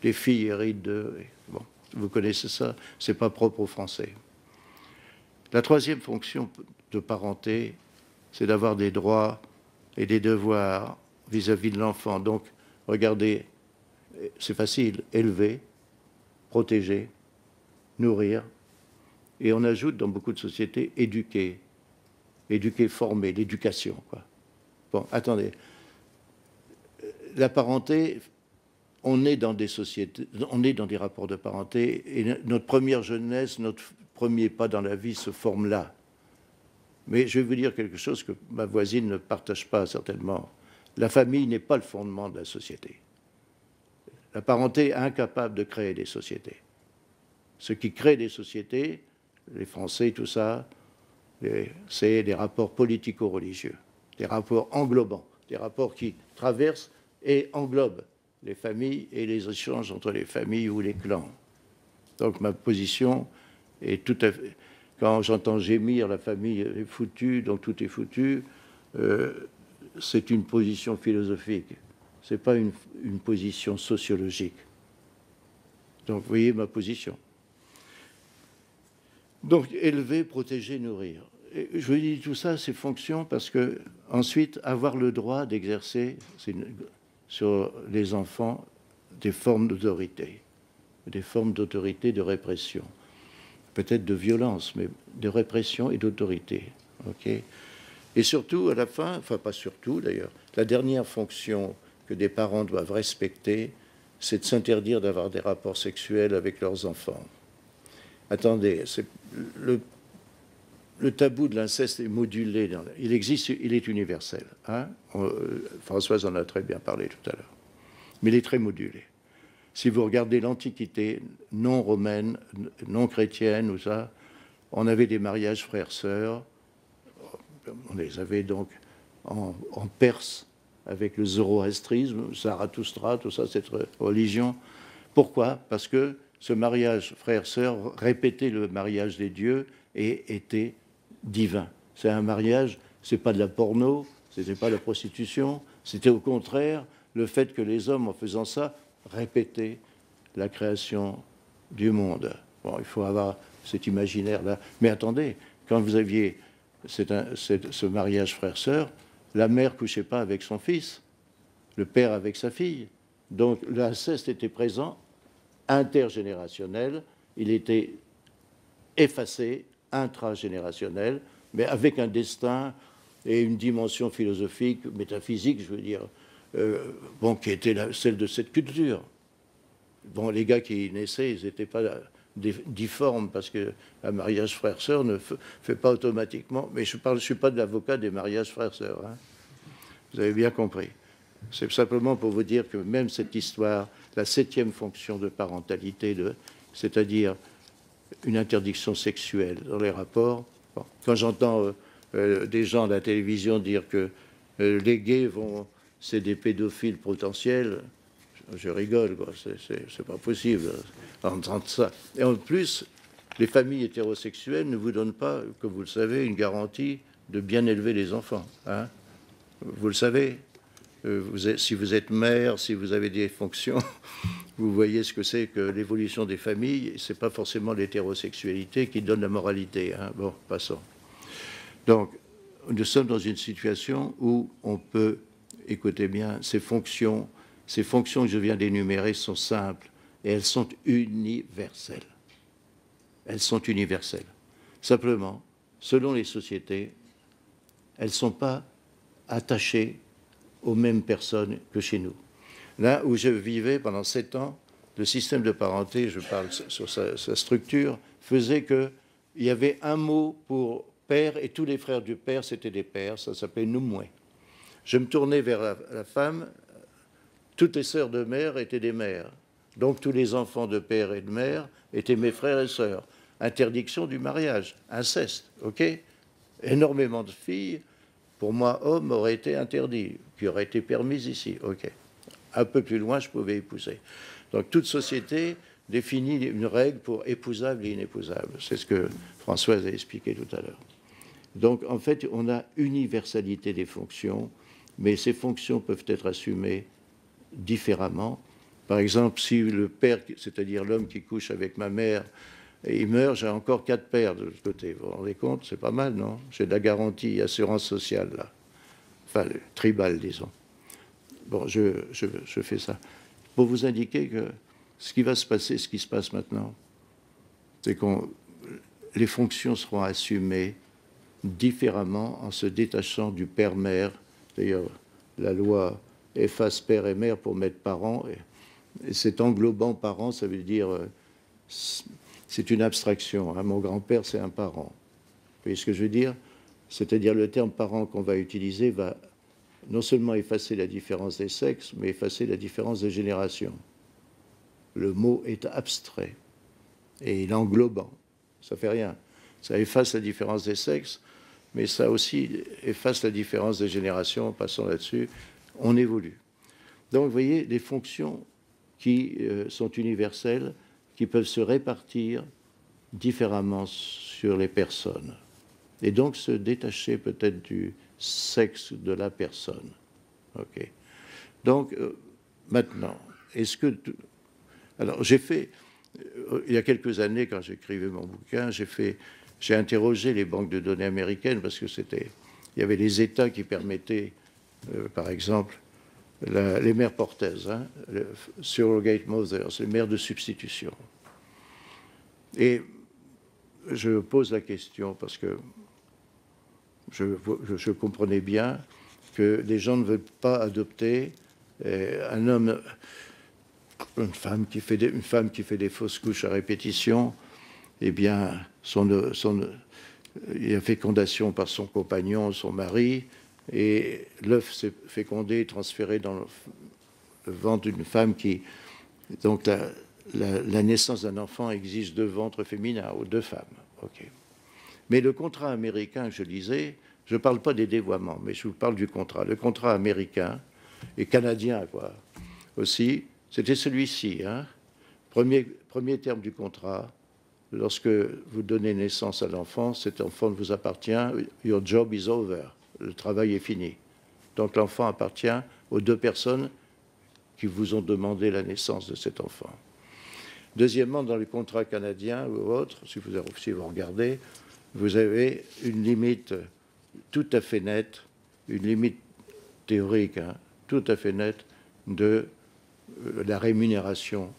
Les filles héritent d'eux. Bon, vous connaissez ça, c'est pas propre aux Français. La troisième fonction de parenté, c'est d'avoir des droits et des devoirs vis-à-vis de l'enfant. Donc, regardez, c'est facile, élever, protéger, nourrir, et on ajoute dans beaucoup de sociétés éduquer, former, l'éducation, quoi. Bon, attendez, la parenté, on est dans des sociétés, on est dans des rapports de parenté, et notre première jeunesse, notre premier pas dans la vie se forme là. Mais je vais vous dire quelque chose que ma voisine ne partage pas certainement. La famille n'est pas le fondement de la société. La parenté est incapable de créer des sociétés. Ce qui crée des sociétés, les Français, tout ça, c'est des rapports politico-religieux, des rapports englobants, des rapports qui traversent et englobent les familles et les échanges entre les familles ou les clans. Donc ma position est tout à fait... Quand j'entends gémir, la famille est foutue, donc tout est foutu, c'est une position philosophique. Ce n'est pas une position sociologique. Donc, vous voyez ma position. Donc, élever, protéger, nourrir. Et je vous dis tout ça, c'est fonction parce que, ensuite, avoir le droit d'exercer sur les enfants des formes d'autorité, de répression. Peut-être de violence, mais de répression et d'autorité. Okay. Et surtout, à la fin, enfin pas surtout d'ailleurs, la dernière fonction que des parents doivent respecter, c'est de s'interdire d'avoir des rapports sexuels avec leurs enfants. Attendez, le tabou de l'inceste est modulé. Il existe, il est universel. Hein. Françoise en a très bien parlé tout à l'heure. Mais il est très modulé. Si vous regardez l'Antiquité non romaine, non chrétienne, ou ça, on avait des mariages frères-sœurs. On les avait donc en Perse, avec le zoroastrisme, Zarathustra, tout ça, cette religion. Pourquoi? Parce que ce mariage frère-sœur répétait le mariage des dieux et était divin. C'est un mariage, c'est pas de la porno, c'était pas de la prostitution, c'était au contraire le fait que les hommes, en faisant ça, répétaient la création du monde. Bon, il faut avoir cet imaginaire-là. Mais attendez, quand vous aviez ce mariage frère-sœur, la mère ne couchait pas avec son fils, le père avec sa fille. Donc l'inceste était présent, intergénérationnel, il était effacé, intragénérationnel, mais avec un destin et une dimension philosophique, métaphysique, je veux dire, bon, qui était celle de cette culture. Bon, les gars qui naissaient, ils n'étaient pas difformes, parce qu'un mariage frère-sœur ne fait pas automatiquement... Mais je ne suis pas de l'avocat des mariages frère-sœur, hein. Vous avez bien compris. C'est simplement pour vous dire que même cette histoire, la 7e fonction de parentalité, c'est-à-dire une interdiction sexuelle dans les rapports, bon, quand j'entends des gens à la télévision dire que les gays c'est des pédophiles potentiels, je rigole, quoi. C'est pas possible d'entendre ça. Et en plus, les familles hétérosexuelles ne vous donnent pas, comme vous le savez, une garantie de bien élever les enfants, hein. Vous le savez, si vous êtes mère, si vous avez des fonctions, vous voyez ce que c'est que l'évolution des familles. C'est pas forcément l'hétérosexualité qui donne la moralité, hein. Bon, passons. Donc, nous sommes dans une situation où on peut, écoutez bien, ces fonctions que je viens d'énumérer sont simples et elles sont universelles. Elles sont universelles. Simplement, selon les sociétés, elles ne sont pas attachées aux mêmes personnes que chez nous. Là où je vivais pendant 7 ans, le système de parenté, je parle sur sa structure, faisait qu'il y avait un mot pour père et tous les frères du père, c'était des pères, ça s'appelait Numwe. Je me tournais vers la femme, toutes les sœurs de mère étaient des mères. Donc tous les enfants de père et de mère étaient mes frères et sœurs. Interdiction du mariage, inceste, ok? Énormément de filles, pour moi, homme, auraient été interdits, qui auraient été permis ici, ok? Un peu plus loin, je pouvais épouser. Donc toute société définit une règle pour épousable et inépousable. C'est ce que Françoise a expliqué tout à l'heure. Donc en fait, on a universalité des fonctions, mais ces fonctions peuvent être assumées différemment. Par exemple, si le père, c'est-à-dire l'homme qui couche avec ma mère, et il meurt, j'ai encore 4 pères de l'autre côté. Vous vous rendez compte? C'est pas mal, non? J'ai de la garantie, assurance sociale, là. Enfin, tribal, disons. Bon, je fais ça. Pour vous indiquer que ce qui va se passer, ce qui se passe maintenant, c'est que les fonctions seront assumées différemment en se détachant du père-mère. D'ailleurs, la loi efface père et mère pour mettre parents. Et cet englobant parents, ça veut dire... c'est une abstraction, hein. Mon grand-père, c'est un parent. Vous voyez ce que je veux dire? C'est-à-dire le terme parent qu'on va utiliser va non seulement effacer la différence des sexes, mais effacer la différence des générations. Le mot est abstrait et il est englobant. Ça fait rien. Ça efface la différence des sexes, mais ça aussi efface la différence des générations. En passant là-dessus, on évolue. Donc, vous voyez, des fonctions qui sont universelles, qui peuvent se répartir différemment sur les personnes. Et donc se détacher peut-être du sexe de la personne. Ok. Donc, maintenant, est-ce que... Alors, j'ai fait... il y a quelques années, quand j'écrivais mon bouquin, j'ai interrogé les banques de données américaines parce que il y avait les États qui permettaient, par exemple, les mères porteuses, hein, surrogate mothers, les mères de substitution. Et je pose la question parce que je comprenais bien que les gens ne veulent pas adopter un homme, une femme qui fait des fausses couches à répétition. Eh bien, il y a fécondation par son compagnon, son mari, et l'œuf s'est fécondé, transféré dans le ventre d'une femme qui... Donc la naissance d'un enfant exige 2 ventres féminins ou 2 femmes. Okay. Mais le contrat américain que je lisais, je ne parle pas des dévoiements, mais je vous parle du contrat. Le contrat américain et canadien, quoi, aussi, c'était celui-ci. Hein. Premier terme du contrat, lorsque vous donnez naissance à l'enfant, cet enfant vous appartient, your job is over, le travail est fini. Donc l'enfant appartient aux 2 personnes qui vous ont demandé la naissance de cet enfant. Deuxièmement, dans les contrats canadiens ou autres, si vous regardez, vous avez une limite tout à fait nette, une limite théorique, hein, tout à fait nette de la rémunération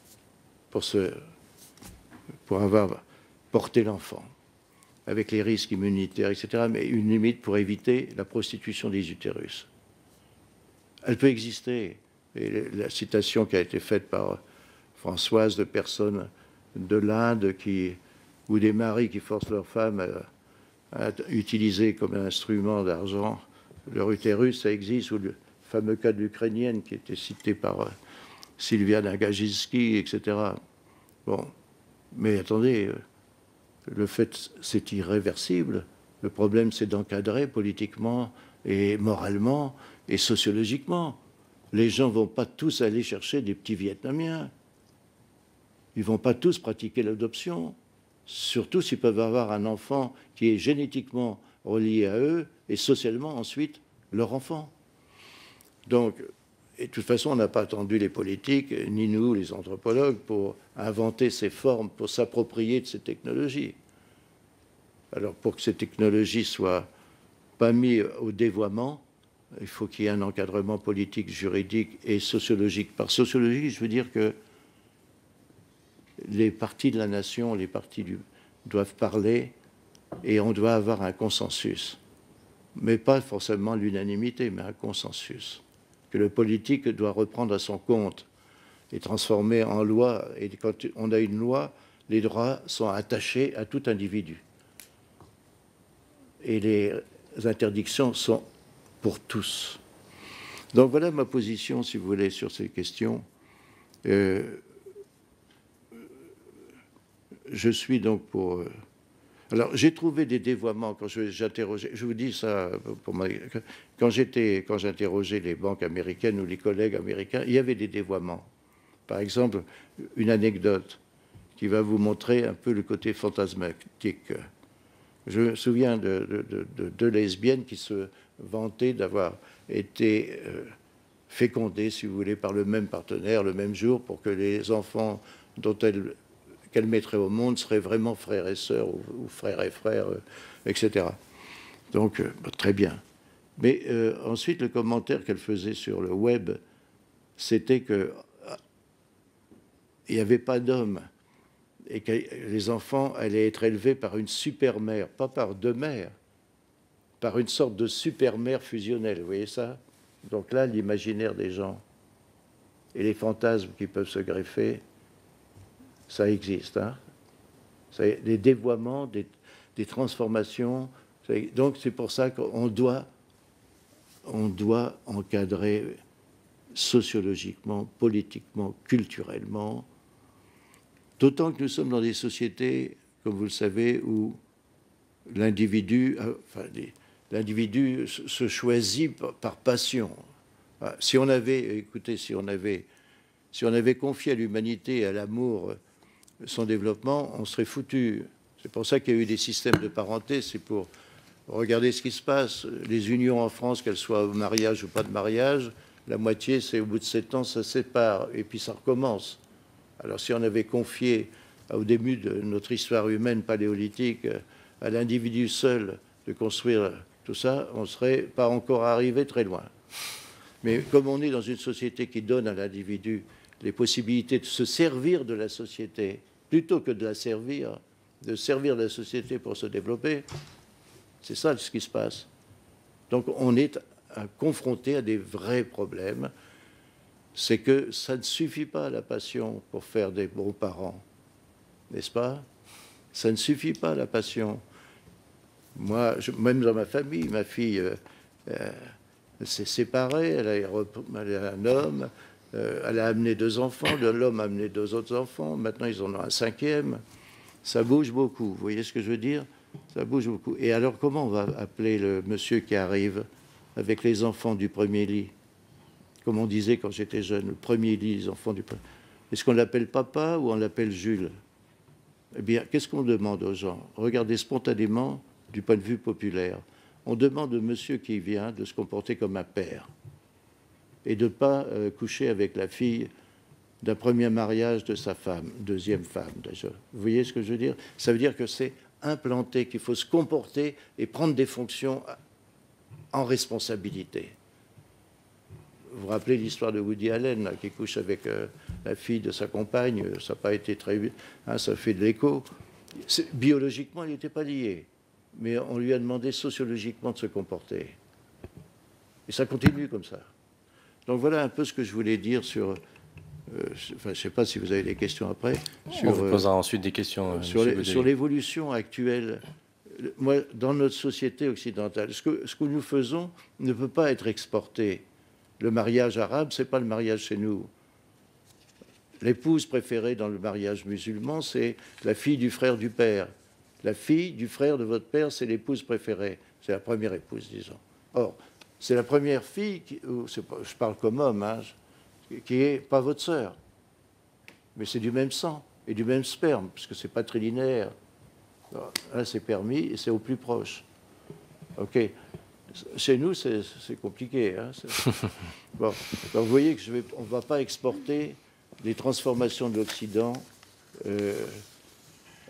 pour avoir porté l'enfant, avec les risques immunitaires, etc., mais une limite pour éviter la prostitution des utérus. Elle peut exister. Et la citation qui a été faite par Françoise de personnes de l'Inde ou des maris qui forcent leurs femmes à utiliser comme un instrument d'argent leur utérus, ça existe, ou le fameux cas de l'Ukrainienne qui était cité par Sylvia Nagajinsky, etc. Bon, mais attendez, le fait, c'est irréversible. Le problème, c'est d'encadrer politiquement et moralement et sociologiquement. Les gens ne vont pas tous aller chercher des petits Vietnamiens. Ils ne vont pas tous pratiquer l'adoption, surtout s'ils peuvent avoir un enfant qui est génétiquement relié à eux et socialement ensuite leur enfant. Donc, et de toute façon, on n'a pas attendu les politiques, ni nous, les anthropologues, pour inventer ces formes, pour s'approprier de ces technologies. Alors, pour que ces technologies soient pas mises au dévoiement, il faut qu'il y ait un encadrement politique, juridique et sociologique. Par sociologie, je veux dire que les partis de la nation, les partis doivent parler et on doit avoir un consensus. Mais pas forcément l'unanimité, mais un consensus. Que le politique doit reprendre à son compte et transformer en loi. Et quand on a une loi, les droits sont attachés à tout individu. Et les interdictions sont pour tous. Donc voilà ma position, si vous voulez, sur ces questions. Je suis donc pour... Alors, j'ai trouvé des dévoiements quand j'interrogeais... Je vous dis ça, quand j'interrogeais les banques américaines ou les collègues américains, il y avait des dévoiements. Par exemple, une anecdote qui va vous montrer un peu le côté fantasmatique. Je me souviens de deux lesbiennes qui se vantaient d'avoir été fécondées, si vous voulez, par le même partenaire le même jour pour que les enfants qu'elle mettrait au monde seraient vraiment frères et sœurs ou frères et frères, etc. Donc, très bien. Mais ensuite, le commentaire qu'elle faisait sur le web, c'était qu'il n'y avait pas d'hommes et que les enfants allaient être élevés par une super-mère, pas par deux mères, par une sorte de super-mère fusionnelle. Vous voyez ça? Donc là, l'imaginaire des gens et les fantasmes qui peuvent se greffer, ça existe. Hein, des dévoiements, des transformations. Donc c'est pour ça qu'on doit encadrer sociologiquement, politiquement, culturellement, d'autant que nous sommes dans des sociétés, comme vous le savez, où l'individu se choisit par passion. Si on avait confié à l'humanité et à l'amour son développement, on serait foutu. C'est pour ça qu'il y a eu des systèmes de parenté, c'est pour regarder ce qui se passe. Les unions en France, qu'elles soient au mariage ou pas de mariage, la moitié, c'est au bout de 7 ans, ça se sépare, et puis ça recommence. Alors si on avait confié au début de notre histoire humaine paléolithique à l'individu seul de construire tout ça, on ne serait pas encore arrivé très loin. Mais comme on est dans une société qui donne à l'individu les possibilités de se servir de la société, plutôt que de servir la société pour se développer, c'est ça ce qui se passe. Donc on est confronté à des vrais problèmes. C'est que ça ne suffit pas, la passion, pour faire des bons parents, n'est-ce pas? Ça ne suffit pas, la passion. Moi, même dans ma famille, ma fille s'est séparée, elle a un homme, elle a amené 2 enfants, l'homme a amené 2 autres enfants, maintenant ils en ont un 5e. Ça bouge beaucoup, vous voyez ce que je veux dire? Ça bouge beaucoup. Et alors, comment on va appeler le monsieur qui arrive avec les enfants du premier lit? Comme on disait quand j'étais jeune, le premier lit, les enfants du premier. Est-ce qu'on l'appelle papa ou on l'appelle Jules? Eh bien, qu'est-ce qu'on demande aux gens? Regardez spontanément du point de vue populaire. On demande au monsieur qui vient de se comporter comme un père et de ne pas coucher avec la fille d'un premier mariage de sa femme, deuxième femme déjà. Vous voyez ce que je veux dire? Ça veut dire que c'est implanté, qu'il faut se comporter et prendre des fonctions en responsabilité. Vous vous rappelez l'histoire de Woody Allen, là, qui couche avec la fille de sa compagne, ça n'a pas été très... Hein, ça fait de l'écho. Biologiquement, il n'était pas lié, mais on lui a demandé sociologiquement de se comporter. Et ça continue comme ça. Donc voilà un peu ce que je voulais dire sur... enfin, je ne sais pas si vous avez des questions après.
On vous posera ensuite des questions.
Sur l'évolution actuelle. Moi, dans notre société occidentale, ce que nous faisons ne peut pas être exporté. Le mariage arabe, ce n'est pas le mariage chez nous. L'épouse préférée dans le mariage musulman, c'est la fille du frère du père. La fille du frère de votre père, c'est l'épouse préférée. C'est la première épouse, disons. Or, c'est la première fille, je parle comme homme, hein, qui n'est pas votre sœur. Mais c'est du même sang et du même sperme, parce que ce n'est pas trilinéaire. Là, c'est permis et c'est au plus proche. OK. Chez nous, c'est compliqué. Hein, bon. Donc, vous voyez qu'on ne va pas exporter les transformations de l'Occident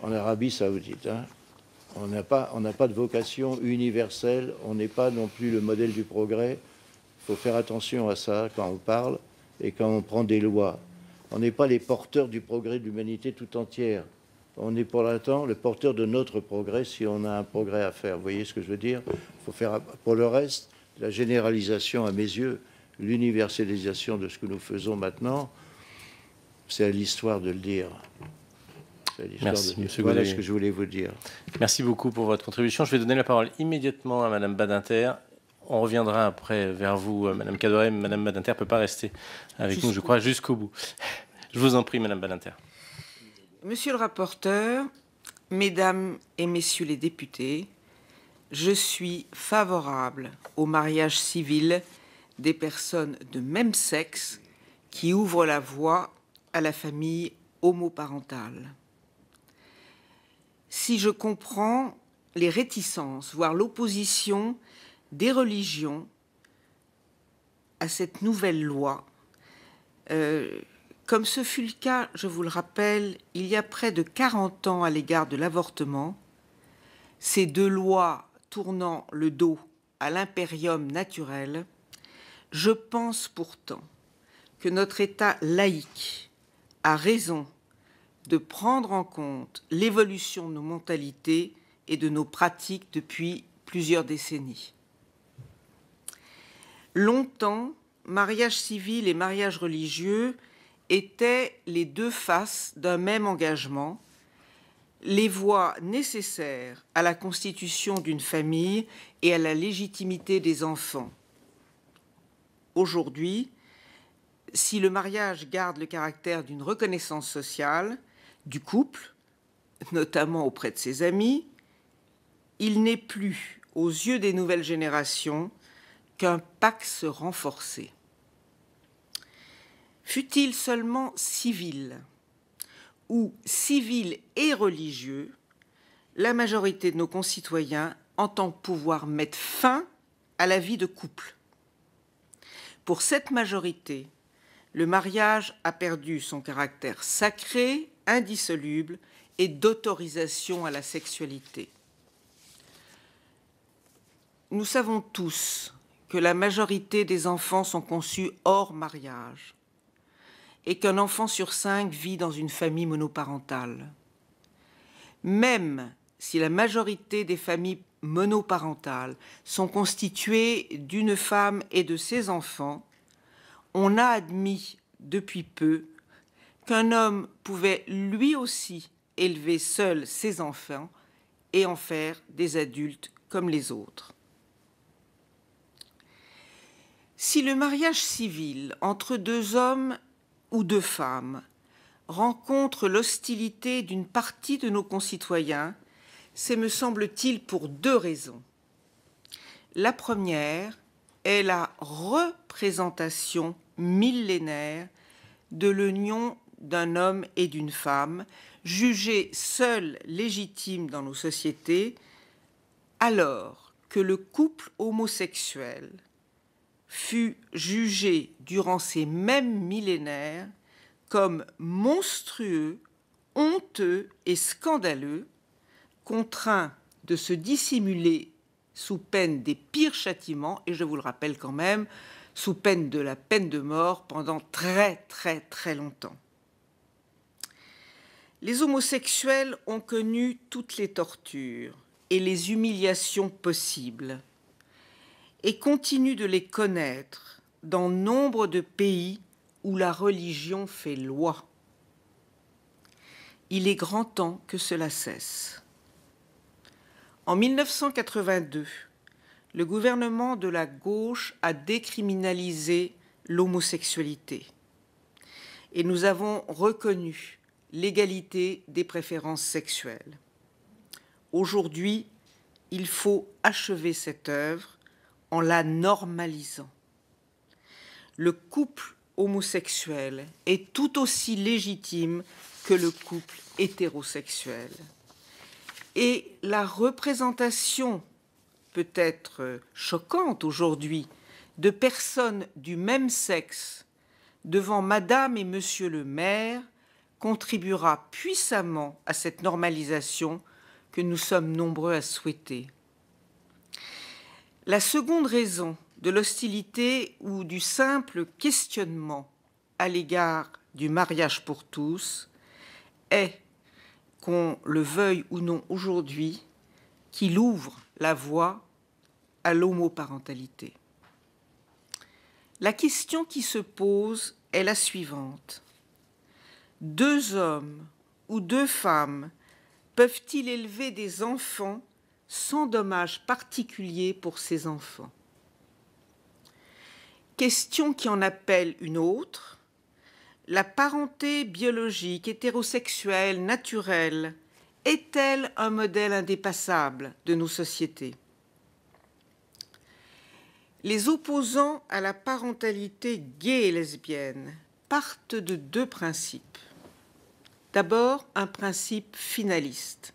en Arabie Saoudite. Hein. On n'a pas de vocation universelle. On n'est pas non plus le modèle du progrès. Il faut faire attention à ça quand on parle et quand on prend des lois. On n'est pas les porteurs du progrès de l'humanité tout entière. On est pour l'instant le porteur de notre progrès si on a un progrès à faire. Vous voyez ce que je veux dire? Il faut faire, pour le reste, la généralisation à mes yeux, l'universalisation de ce que nous faisons maintenant, c'est à l'histoire de le dire.
Merci, Monsieur
Voilà
Godet.
ce que je voulais vous dire.
Merci beaucoup pour votre contribution. Je vais donner la parole immédiatement à Madame Badinter. On reviendra après vers vous, Madame Cadoret. Madame Badinter ne peut pas rester avec nous, je crois, jusqu'au bout. Je vous en prie, Madame Badinter.
Monsieur le rapporteur, mesdames et messieurs les députés, je suis favorable au mariage civil des personnes de même sexe qui ouvrent la voie à la famille homoparentale. Si je comprends les réticences, voire l'opposition des religions à cette nouvelle loi, comme ce fut le cas, je vous le rappelle, il y a près de 40 ans à l'égard de l'avortement, ces deux lois tournant le dos à l'impérium naturel, je pense pourtant que notre État laïque a raison de prendre en compte l'évolution de nos mentalités et de nos pratiques depuis plusieurs décennies. Longtemps, mariage civil et mariage religieux étaient les deux faces d'un même engagement, les voies nécessaires à la constitution d'une famille et à la légitimité des enfants. Aujourd'hui, si le mariage garde le caractère d'une reconnaissance sociale du couple, notamment auprès de ses amis, il n'est plus, aux yeux des nouvelles générations, qu'un pax renforcé. Fût-il seulement civil ou civil et religieux, la majorité de nos concitoyens entend pouvoir mettre fin à la vie de couple. Pour cette majorité, le mariage a perdu son caractère sacré, indissoluble et d'autorisation à la sexualité. Nous savons tous que la majorité des enfants sont conçus hors mariage et qu'un enfant sur 5 vit dans une famille monoparentale. Même si la majorité des familles monoparentales sont constituées d'une femme et de ses enfants, on a admis depuis peu qu'un homme pouvait lui aussi élever seul ses enfants et en faire des adultes comme les autres. Si le mariage civil entre deux hommes ou deux femmes rencontre l'hostilité d'une partie de nos concitoyens, c'est, me semble-t-il, pour deux raisons. La première est la représentation millénaire de l'union d'un homme et d'une femme, jugée seule légitime dans nos sociétés, alors que le couple homosexuel fut jugé durant ces mêmes millénaires comme monstrueux, honteux et scandaleux, contraint de se dissimuler sous peine des pires châtiments, et je vous le rappelle quand même, sous peine de la peine de mort pendant très très très longtemps. Les homosexuels ont connu toutes les tortures et les humiliations possibles et continuent de les connaître dans nombre de pays où la religion fait loi. Il est grand temps que cela cesse. En 1982, le gouvernement de la gauche a décriminalisé l'homosexualité et nous avons reconnu l'égalité des préférences sexuelles. Aujourd'hui, il faut achever cette œuvre en la normalisant. Le couple homosexuel est tout aussi légitime que le couple hétérosexuel. Et la représentation peut-être choquante aujourd'hui de personnes du même sexe devant Madame et Monsieur le maire contribuera puissamment à cette normalisation que nous sommes nombreux à souhaiter. La seconde raison de l'hostilité ou du simple questionnement à l'égard du mariage pour tous est, qu'on le veuille ou non aujourd'hui, qu'il ouvre la voie à l'homoparentalité. La question qui se pose est la suivante. 2 hommes ou 2 femmes peuvent-ils élever des enfants sans dommage particulier pour ces enfants? Question qui en appelle une autre. La parenté biologique, hétérosexuelle, naturelle, est-elle un modèle indépassable de nos sociétés? Les opposants à la parentalité gay et lesbienne partent de 2 principes. D'abord, un principe finaliste.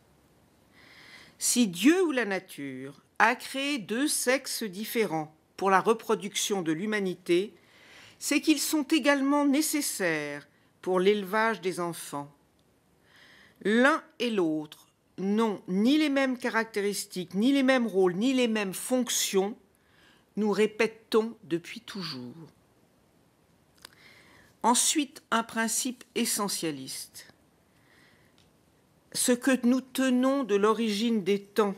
Si Dieu ou la nature a créé 2 sexes différents pour la reproduction de l'humanité, c'est qu'ils sont également nécessaires pour l'élevage des enfants. L'un et l'autre n'ont ni les mêmes caractéristiques, ni les mêmes rôles, ni les mêmes fonctions, nous répétons depuis toujours. Ensuite, un principe essentialiste. Ce que nous tenons de l'origine des temps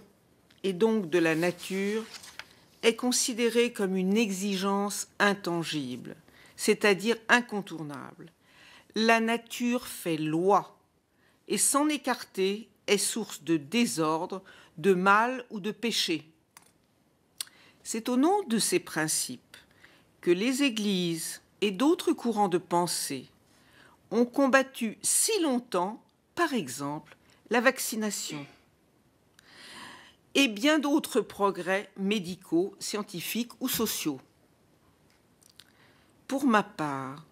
et donc de la nature est considéré comme une exigence intangible, c'est-à-dire incontournable. La nature fait loi et s'en écarter est source de désordre, de mal ou de péché. C'est au nom de ces principes que les églises et d'autres courants de pensée ont combattu si longtemps, par exemple, la vaccination et bien d'autres progrès médicaux, scientifiques ou sociaux. Pour ma part,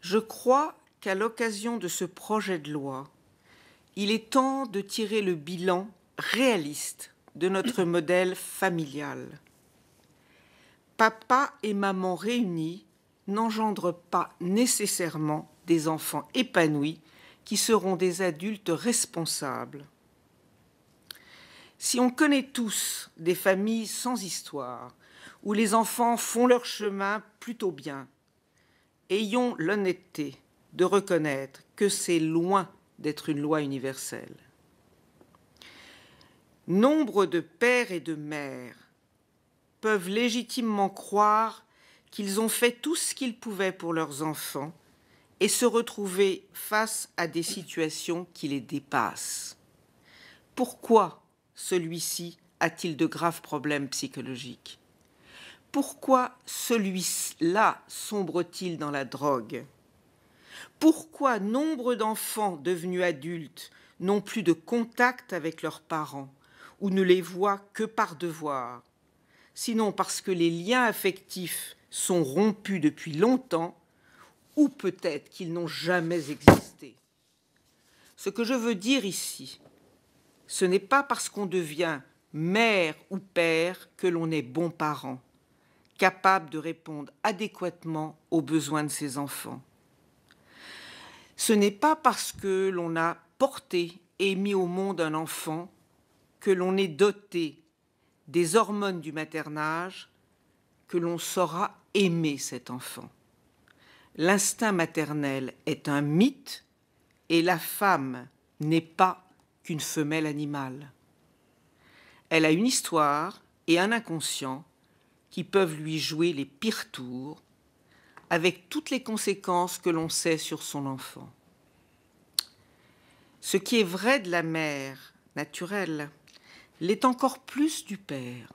je crois qu'à l'occasion de ce projet de loi, il est temps de tirer le bilan réaliste de notre modèle familial. Papa et maman réunis n'engendrent pas nécessairement des enfants épanouis qui seront des adultes responsables. Si on connaît tous des familles sans histoire, où les enfants font leur chemin plutôt bien, ayons l'honnêteté de reconnaître que c'est loin d'être une loi universelle. Nombre de pères et de mères peuvent légitimement croire qu'ils ont fait tout ce qu'ils pouvaient pour leurs enfants et se retrouver face à des situations qui les dépassent. Pourquoi celui-ci a-t-il de graves problèmes psychologiques? Pourquoi celui-là sombre-t-il dans la drogue? Pourquoi nombre d'enfants devenus adultes n'ont plus de contact avec leurs parents ou ne les voient que par devoir, sinon parce que les liens affectifs sont rompus depuis longtemps ou peut-être qu'ils n'ont jamais existé. Ce que je veux dire ici, ce n'est pas parce qu'on devient mère ou père que l'on est bon parent, capable de répondre adéquatement aux besoins de ses enfants. Ce n'est pas parce que l'on a porté et mis au monde un enfant que l'on est doté des hormones du maternage que l'on saura aimer cet enfant. L'instinct maternel est un mythe et la femme n'est pas qu'une femelle animale. Elle a une histoire et un inconscient qui peuvent lui jouer les pires tours, avec toutes les conséquences que l'on sait sur son enfant. Ce qui est vrai de la mère naturelle l'est encore plus du père.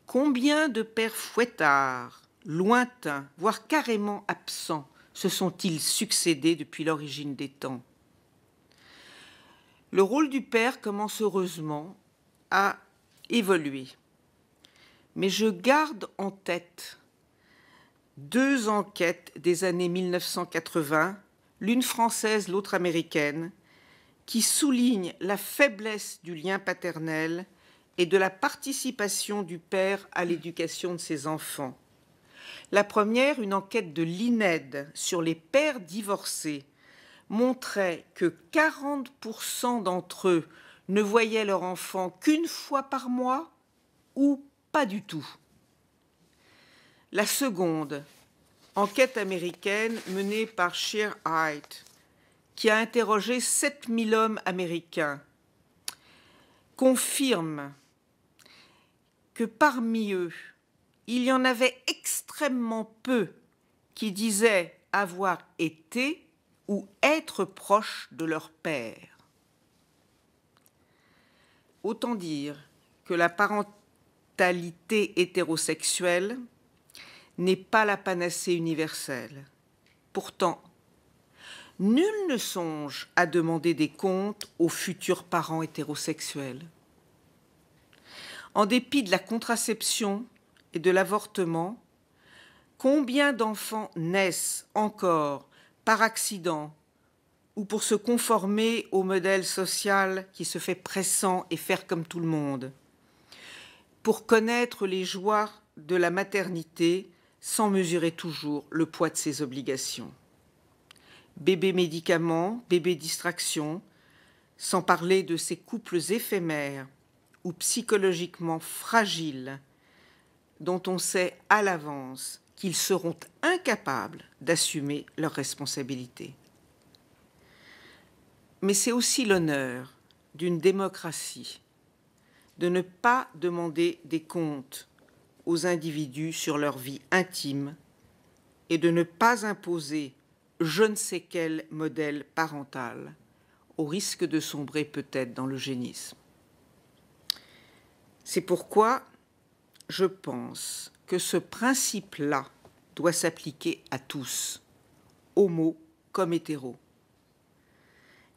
Combien de pères fouettards, lointains, voire carrément absents, se sont-ils succédés depuis l'origine des temps? Le rôle du père commence heureusement à évoluer. Mais je garde en tête 2 enquêtes des années 1980, l'une française, l'autre américaine, qui soulignent la faiblesse du lien paternel et de la participation du père à l'éducation de ses enfants. La première, une enquête de l'INED sur les pères divorcés, montrait que 40% d'entre eux ne voyaient leur enfant qu'une fois par mois ou pas du tout. La seconde, enquête américaine menée par Sheer Height, qui a interrogé 7000 hommes américains, confirme que parmi eux, il y en avait extrêmement peu qui disaient avoir été ou être proches de leur père. Autant dire que la parentalité hétérosexuelle n'est pas la panacée universelle. Pourtant, nul ne songe à demander des comptes aux futurs parents hétérosexuels. En dépit de la contraception et de l'avortement, combien d'enfants naissent encore par accident ou pour se conformer au modèle social qui se fait pressant et faire comme tout le monde, pour connaître les joies de la maternité sans mesurer toujours le poids de ses obligations. Bébé médicaments, bébé distraction, sans parler de ces couples éphémères ou psychologiquement fragiles dont on sait à l'avance qu'ils seront incapables d'assumer leurs responsabilités. Mais c'est aussi l'honneur d'une démocratie de ne pas demander des comptes aux individus sur leur vie intime et de ne pas imposer je ne sais quel modèle parental, au risque de sombrer peut-être dans l'eugénisme. C'est pourquoi je pense que ce principe-là doit s'appliquer à tous, homo comme hétéro.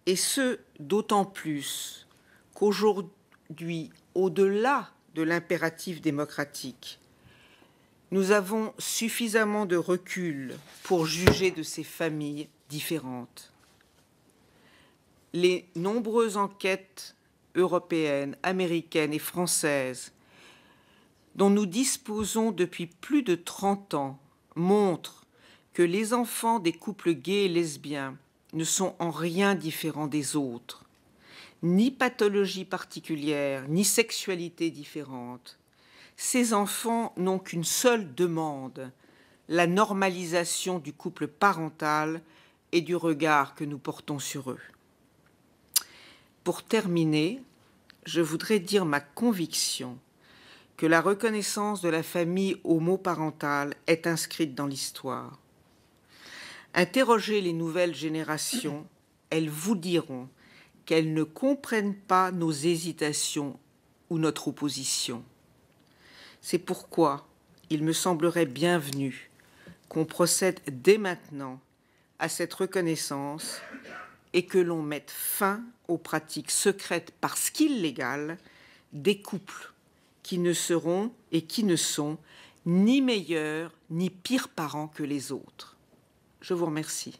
Et ce, d'autant plus qu'aujourd'hui, au-delà de l'impératif démocratique, nous avons suffisamment de recul pour juger de ces familles différentes. Les nombreuses enquêtes européennes, américaines et françaises dont nous disposons depuis plus de 30 ans montrent que les enfants des couples gays et lesbiens ne sont en rien différents des autres, ni pathologie particulière, ni sexualité différente. Ces enfants n'ont qu'une seule demande, la normalisation du couple parental et du regard que nous portons sur eux. Pour terminer, je voudrais dire ma conviction que la reconnaissance de la famille homoparentale est inscrite dans l'histoire. Interrogez les nouvelles générations, elles vous diront qu'elles ne comprennent pas nos hésitations ou notre opposition. C'est pourquoi il me semblerait bienvenu qu'on procède dès maintenant à cette reconnaissance et que l'on mette fin aux pratiques secrètes parce qu'illégales des couples qui ne seront et qui ne sont ni meilleurs ni pires parents que les autres. Je vous remercie.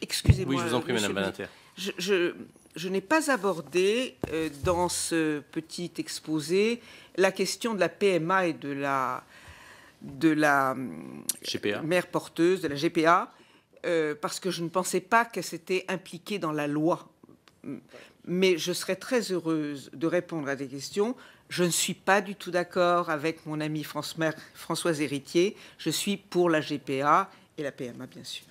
Excusez-moi.
Oui, je vous en prie, Madame Badinter.
Je n'ai pas abordé dans ce petit exposé la question de la PMA et de la
GPA.
mère porteuse, de la GPA. parce que je ne pensais pas que c'était impliqué dans la loi. Mais je serais très heureuse de répondre à des questions. Je ne suis pas du tout d'accord avec mon amie Françoise Héritier. Je suis pour la GPA et la PMA, bien sûr.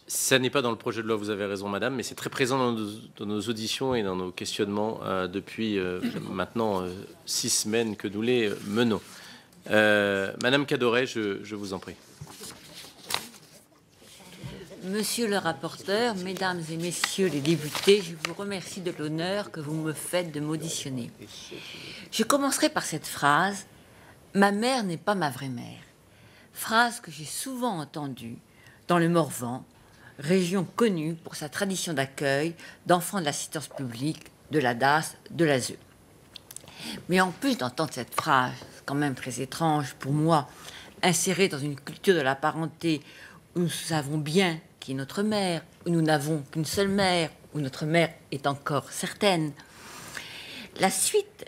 Ça n'est pas dans le projet de loi, vous avez raison, madame, mais c'est très présent dans nos auditions et dans nos questionnements depuis maintenant 6 semaines que nous les menons. Madame Cadoret, je vous en prie.
Monsieur le rapporteur, mesdames et messieurs les députés, je vous remercie de l'honneur que vous me faites de m'auditionner. Je commencerai par cette phrase « Ma mère n'est pas ma vraie mère », phrase que j'ai souvent entendue dans le Morvan, région connue pour sa tradition d'accueil d'enfants de l'assistance publique, de la DAS, de l'ASE. Mais en plus d'entendre cette phrase, quand même très étrange pour moi, insérée dans une culture de la parenté où nous savons bien qui est notre mère, où nous n'avons qu'une seule mère, où notre mère est encore certaine, la suite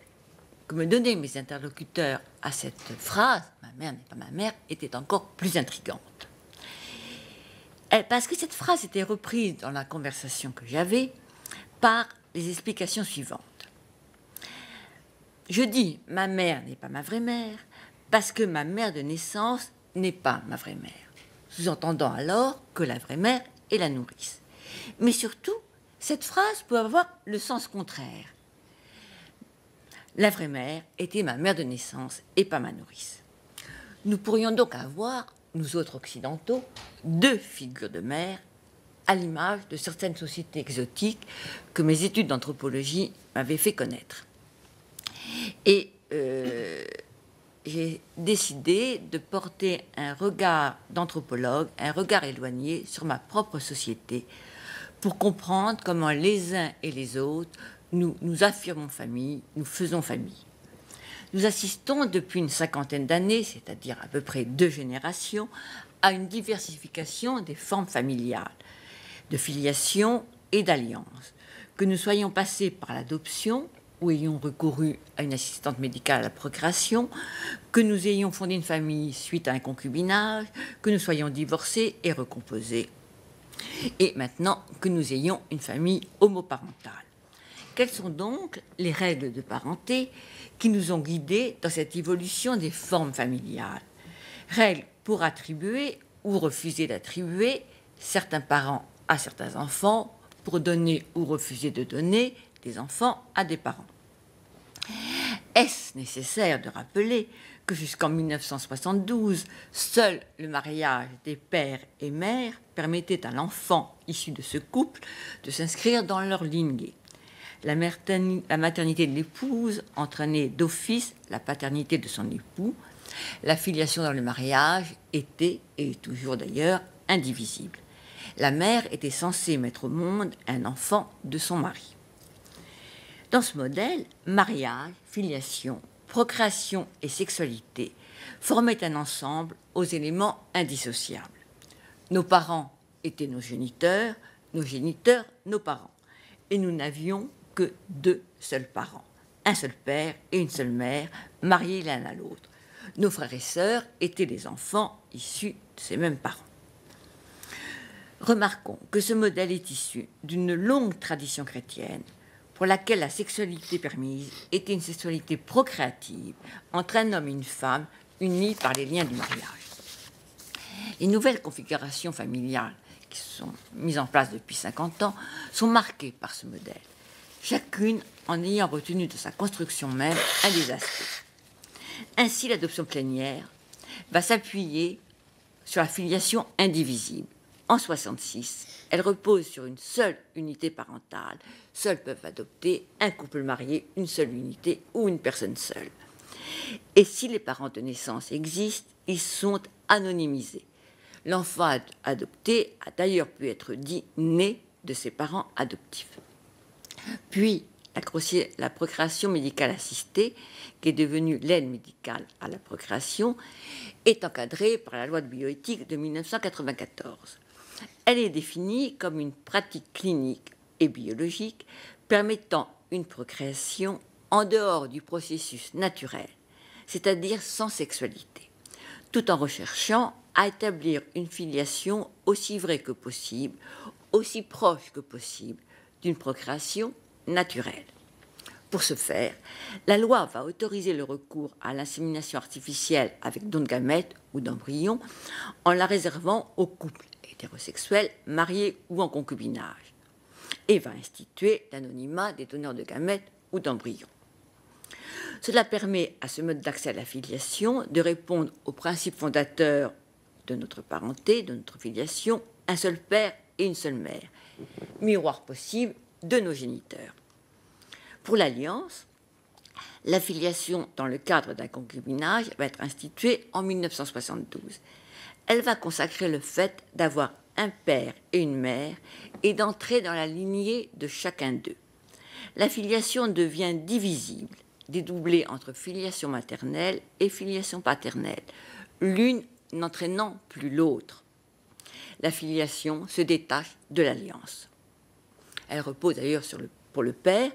que me donnaient mes interlocuteurs à cette phrase, « Ma mère n'est pas ma mère », était encore plus intrigante. Parce que cette phrase était reprise dans la conversation que j'avais par les explications suivantes. Je dis « ma mère n'est pas ma vraie mère » parce que ma mère de naissance n'est pas ma vraie mère. Sous-entendant alors que la vraie mère est la nourrice. Mais surtout, cette phrase peut avoir le sens contraire. La vraie mère était ma mère de naissance et pas ma nourrice. Nous pourrions donc avoir, nous autres occidentaux, 2 figures de mère à l'image de certaines sociétés exotiques que mes études d'anthropologie m'avaient fait connaître. Et j'ai décidé de porter un regard d'anthropologue, un regard éloigné sur ma propre société pour comprendre comment les uns et les autres nous affirmons famille, nous faisons famille. Nous assistons depuis une 50aine d'années, c'est-à-dire à peu près 2 générations, à une diversification des formes familiales, de filiation et d'alliance. Que nous soyons passés par l'adoption, ou ayons recouru à une assistante médicale à la procréation, que nous ayons fondé une famille suite à un concubinage, que nous soyons divorcés et recomposés, et maintenant que nous ayons une famille homoparentale. Quelles sont donc les règles de parenté qui nous ont guidés dans cette évolution des formes familiales? Règles pour attribuer ou refuser d'attribuer certains parents à certains enfants, pour donner ou refuser de donner des enfants à des parents. Est-ce nécessaire de rappeler que jusqu'en 1972, seul le mariage des pères et mères permettait à l'enfant issu de ce couple de s'inscrire dans leur lignée? La maternité de l'épouse entraînait d'office la paternité de son époux. La filiation dans le mariage était, et est toujours d'ailleurs, indivisible. La mère était censée mettre au monde un enfant de son mari. Dans ce modèle, mariage, filiation, procréation et sexualité formaient un ensemble aux éléments indissociables. Nos parents étaient nos géniteurs nos parents. Et nous n'avions que 2 seuls parents, un seul père et une seule mère, mariés l'un à l'autre. Nos frères et sœurs étaient les enfants issus de ces mêmes parents. Remarquons que ce modèle est issu d'une longue tradition chrétienne pour laquelle la sexualité permise était une sexualité procréative entre un homme et une femme unis par les liens du mariage. Les nouvelles configurations familiales qui sont mises en place depuis 50 ans sont marquées par ce modèle, chacune en ayant retenu de sa construction même un des aspects. Ainsi, l'adoption plénière va s'appuyer sur la filiation indivisible. En 66, elle repose sur une seule unité parentale. Seuls peuvent adopter un couple marié, une seule unité ou une personne seule. Et si les parents de naissance existent, ils sont anonymisés. L'enfant adopté a d'ailleurs pu être dit né de ses parents adoptifs. Puis, la procréation médicale assistée, qui est devenue l'aide médicale à la procréation, est encadrée par la loi de bioéthique de 1994. Elle est définie comme une pratique clinique et biologique permettant une procréation en dehors du processus naturel, c'est-à-dire sans sexualité, tout en recherchant à établir une filiation aussi vraie que possible, aussi proche que possible d'une procréation naturelle. Pour ce faire, la loi va autoriser le recours à l'insémination artificielle avec don de gamètes ou d'embryons en la réservant aux couples hétérosexuels mariés ou en concubinage et va instituer l'anonymat des donneurs de gamètes ou d'embryons. Cela permet à ce mode d'accès à la filiation de répondre au principe fondateur de notre parenté, de notre filiation, un seul père et une seule mère, miroir possible de nos géniteurs. Pour l'Alliance, la filiation dans le cadre d'un concubinage va être instituée en 1972. Elle va consacrer le fait d'avoir un père et une mère et d'entrer dans la lignée de chacun d'eux. La filiation devient divisible, dédoublée entre filiation maternelle et filiation paternelle, l'une n'entraînant plus l'autre. La filiation se détache de l'alliance. Elle repose d'ailleurs pour le père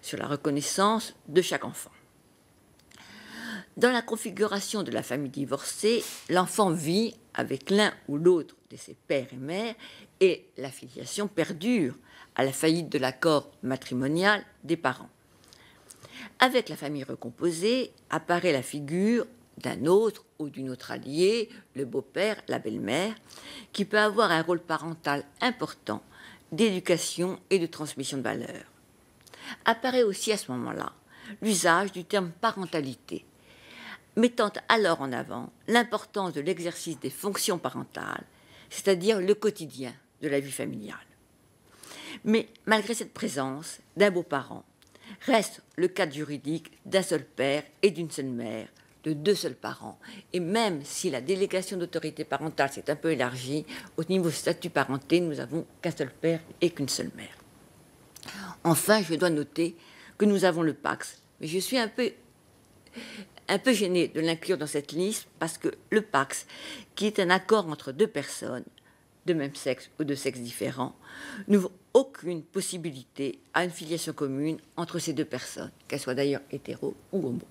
sur la reconnaissance de chaque enfant. Dans la configuration de la famille divorcée, l'enfant vit avec l'un ou l'autre de ses pères et mères et la filiation perdure à la faillite de l'accord matrimonial des parents. Avec la famille recomposée apparaît la figure d'un autre ou d'une autre alliée, le beau-père, la belle-mère, qui peut avoir un rôle parental important d'éducation et de transmission de valeurs. Apparaît aussi à ce moment-là l'usage du terme parentalité, mettant alors en avant l'importance de l'exercice des fonctions parentales, c'est-à-dire le quotidien de la vie familiale. Mais malgré cette présence d'un beau-parent, reste le cadre juridique d'un seul père et d'une seule mère, de deux seuls parents. Et même si la délégation d'autorité parentale s'est un peu élargie, au niveau statut parenté, nous n'avons qu'un seul père et qu'une seule mère. Enfin, je dois noter que nous avons le PACS. Mais je suis un peu gênée de l'inclure dans cette liste parce que le PACS, qui est un accord entre deux personnes, de même sexe ou de sexe différent, n'ouvre aucune possibilité à une filiation commune entre ces deux personnes, qu'elles soient d'ailleurs hétéro ou homo.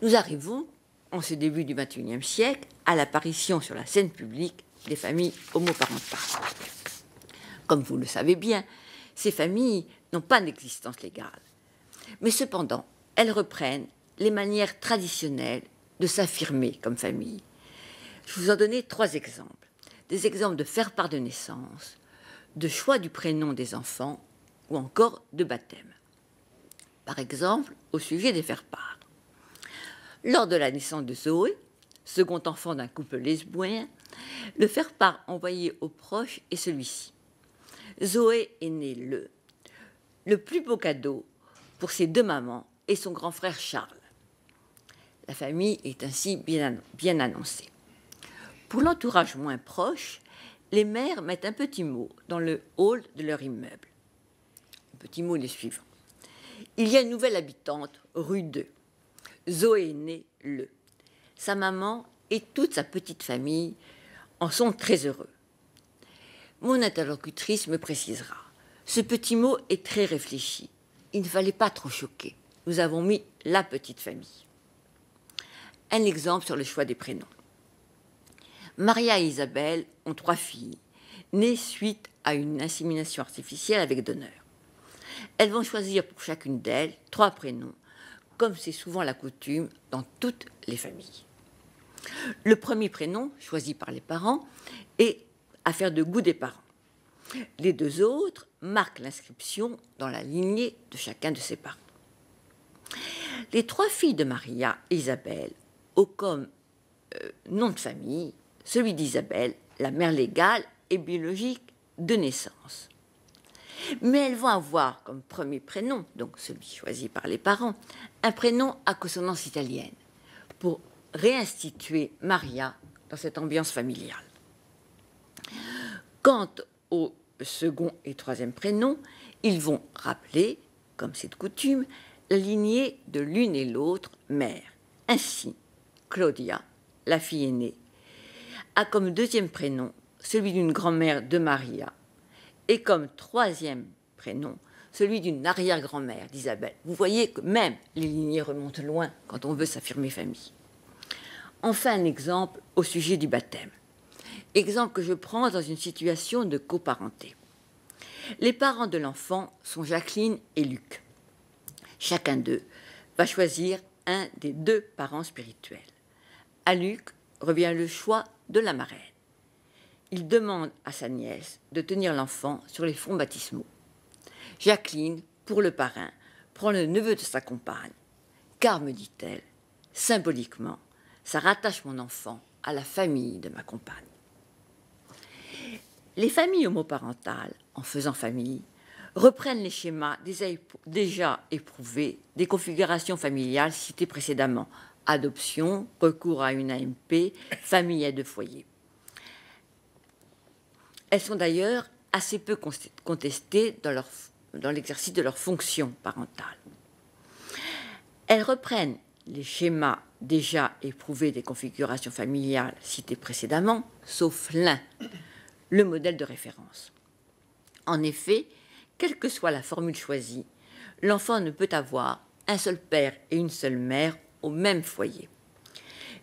Nous arrivons, en ce début du XXIe siècle, à l'apparition sur la scène publique des familles homoparentales. Comme vous le savez bien, ces familles n'ont pas d'existence légale. Mais cependant, elles reprennent les manières traditionnelles de s'affirmer comme famille. Je vous en donner 3 exemples. Des exemples de faire-part de naissance, de choix du prénom des enfants ou encore de baptême. Par exemple, au sujet des faire-part. Lors de la naissance de Zoé, second enfant d'un couple lesbien, le faire-part envoyé aux proches est celui-ci. Zoé est née le plus beau cadeau pour ses 2 mamans et son grand frère Charles. La famille est ainsi bien annoncée. Pour l'entourage moins proche, les mères mettent un petit mot dans le hall de leur immeuble. Le petit mot est le suivant. Il y a une nouvelle habitante, rue 2. Zoé est née le. Sa maman et toute sa petite famille en sont très heureux. Mon interlocutrice me précisera. Ce petit mot est très réfléchi. Il ne fallait pas trop choquer. Nous avons mis la petite famille. Un exemple sur le choix des prénoms. Maria et Isabelle ont 3 filles, nées suite à une insémination artificielle avec donneur. Elles vont choisir pour chacune d'elles 3 prénoms, comme c'est souvent la coutume dans toutes les familles. Le premier prénom, choisi par les parents, est affaire de goût des parents. Les 2 autres marquent l'inscription dans la lignée de chacun de ses parents. Les 3 filles de Maria et Isabelle ont comme nom de famille celui d'Isabelle, la mère légale et biologique de naissance. Mais elles vont avoir comme premier prénom, donc celui choisi par les parents, un prénom à consonance italienne, pour réinstituer Maria dans cette ambiance familiale. Quant au second et troisième prénom, ils vont rappeler, comme c'est de coutume, la lignée de l'une et l'autre mère. Ainsi, Claudia, la fille aînée, a comme deuxième prénom celui d'une grand-mère de Maria et comme troisième prénom celui d'une arrière-grand-mère d'Isabelle. Vous voyez que même les lignées remontent loin quand on veut s'affirmer famille. Enfin, un exemple au sujet du baptême. Exemple que je prends dans une situation de coparenté. Les parents de l'enfant sont Jacqueline et Luc. Chacun d'eux va choisir un des deux parents spirituels. À Luc revient le choix de la marraine. Il demande à sa nièce de tenir l'enfant sur les fonds baptismaux. Jacqueline, pour le parrain, prend le neveu de sa compagne, car, me dit-elle, symboliquement, ça rattache mon enfant à la famille de ma compagne. Les familles homoparentales, en faisant famille, reprennent les schémas déjà éprouvés des configurations familiales citées précédemment: adoption, recours à une AMP, famille aide de foyer. Elles sont d'ailleurs assez peu contestées dans l'exercice de leur fonction parentale. Elles reprennent les schémas déjà éprouvés des configurations familiales citées précédemment, sauf l'un, le modèle de référence. En effet, quelle que soit la formule choisie, l'enfant ne peut avoir un seul père et une seule mère au même foyer.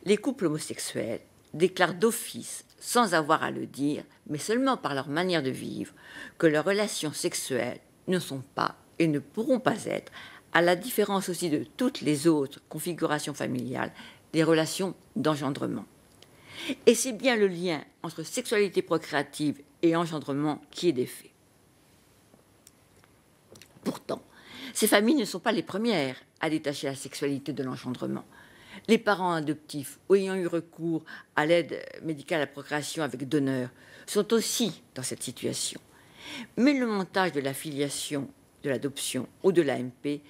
Les couples homosexuels déclarent d'office, sans avoir à le dire, mais seulement par leur manière de vivre, que leurs relations sexuelles ne sont pas et ne pourront pas être, à la différence aussi de toutes les autres configurations familiales, des relations d'engendrement. Et c'est bien le lien entre sexualité procréative et engendrement qui est défait. Pourtant, ces familles ne sont pas les premières à détacher la sexualité de l'engendrement. Les parents adoptifs ou ayant eu recours à l'aide médicale à la procréation avec donneur sont aussi dans cette situation. Mais le montage de la filiation, de l'adoption ou de l'AMP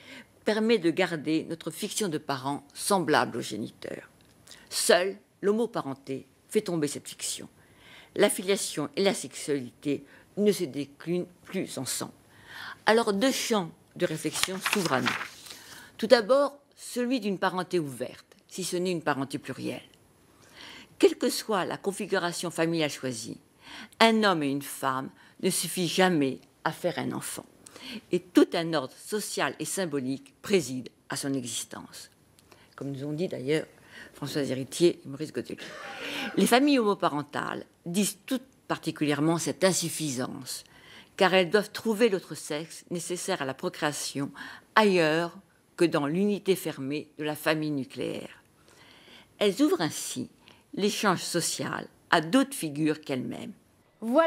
permet de garder notre fiction de parents semblable aux géniteurs. Seule l'homoparenté fait tomber cette fiction. La filiation et la sexualité ne se déclinent plus ensemble. Alors, deux champs de réflexion s'ouvrent à nous. Tout d'abord, celui d'une parenté ouverte, si ce n'est une parenté plurielle. Quelle que soit la configuration familiale choisie, un homme et une femme ne suffit jamais à faire un enfant. Et tout un ordre social et symbolique préside à son existence. Comme nous ont dit d'ailleurs Françoise Héritier et Maurice Godelier. Les familles homoparentales disent toutes particulièrement cette insuffisance, car elles doivent trouver l'autre sexe nécessaire à la procréation ailleurs que dans l'unité fermée de la famille nucléaire. Elles ouvrent ainsi l'échange social à d'autres figures qu'elles-mêmes.
Voilà.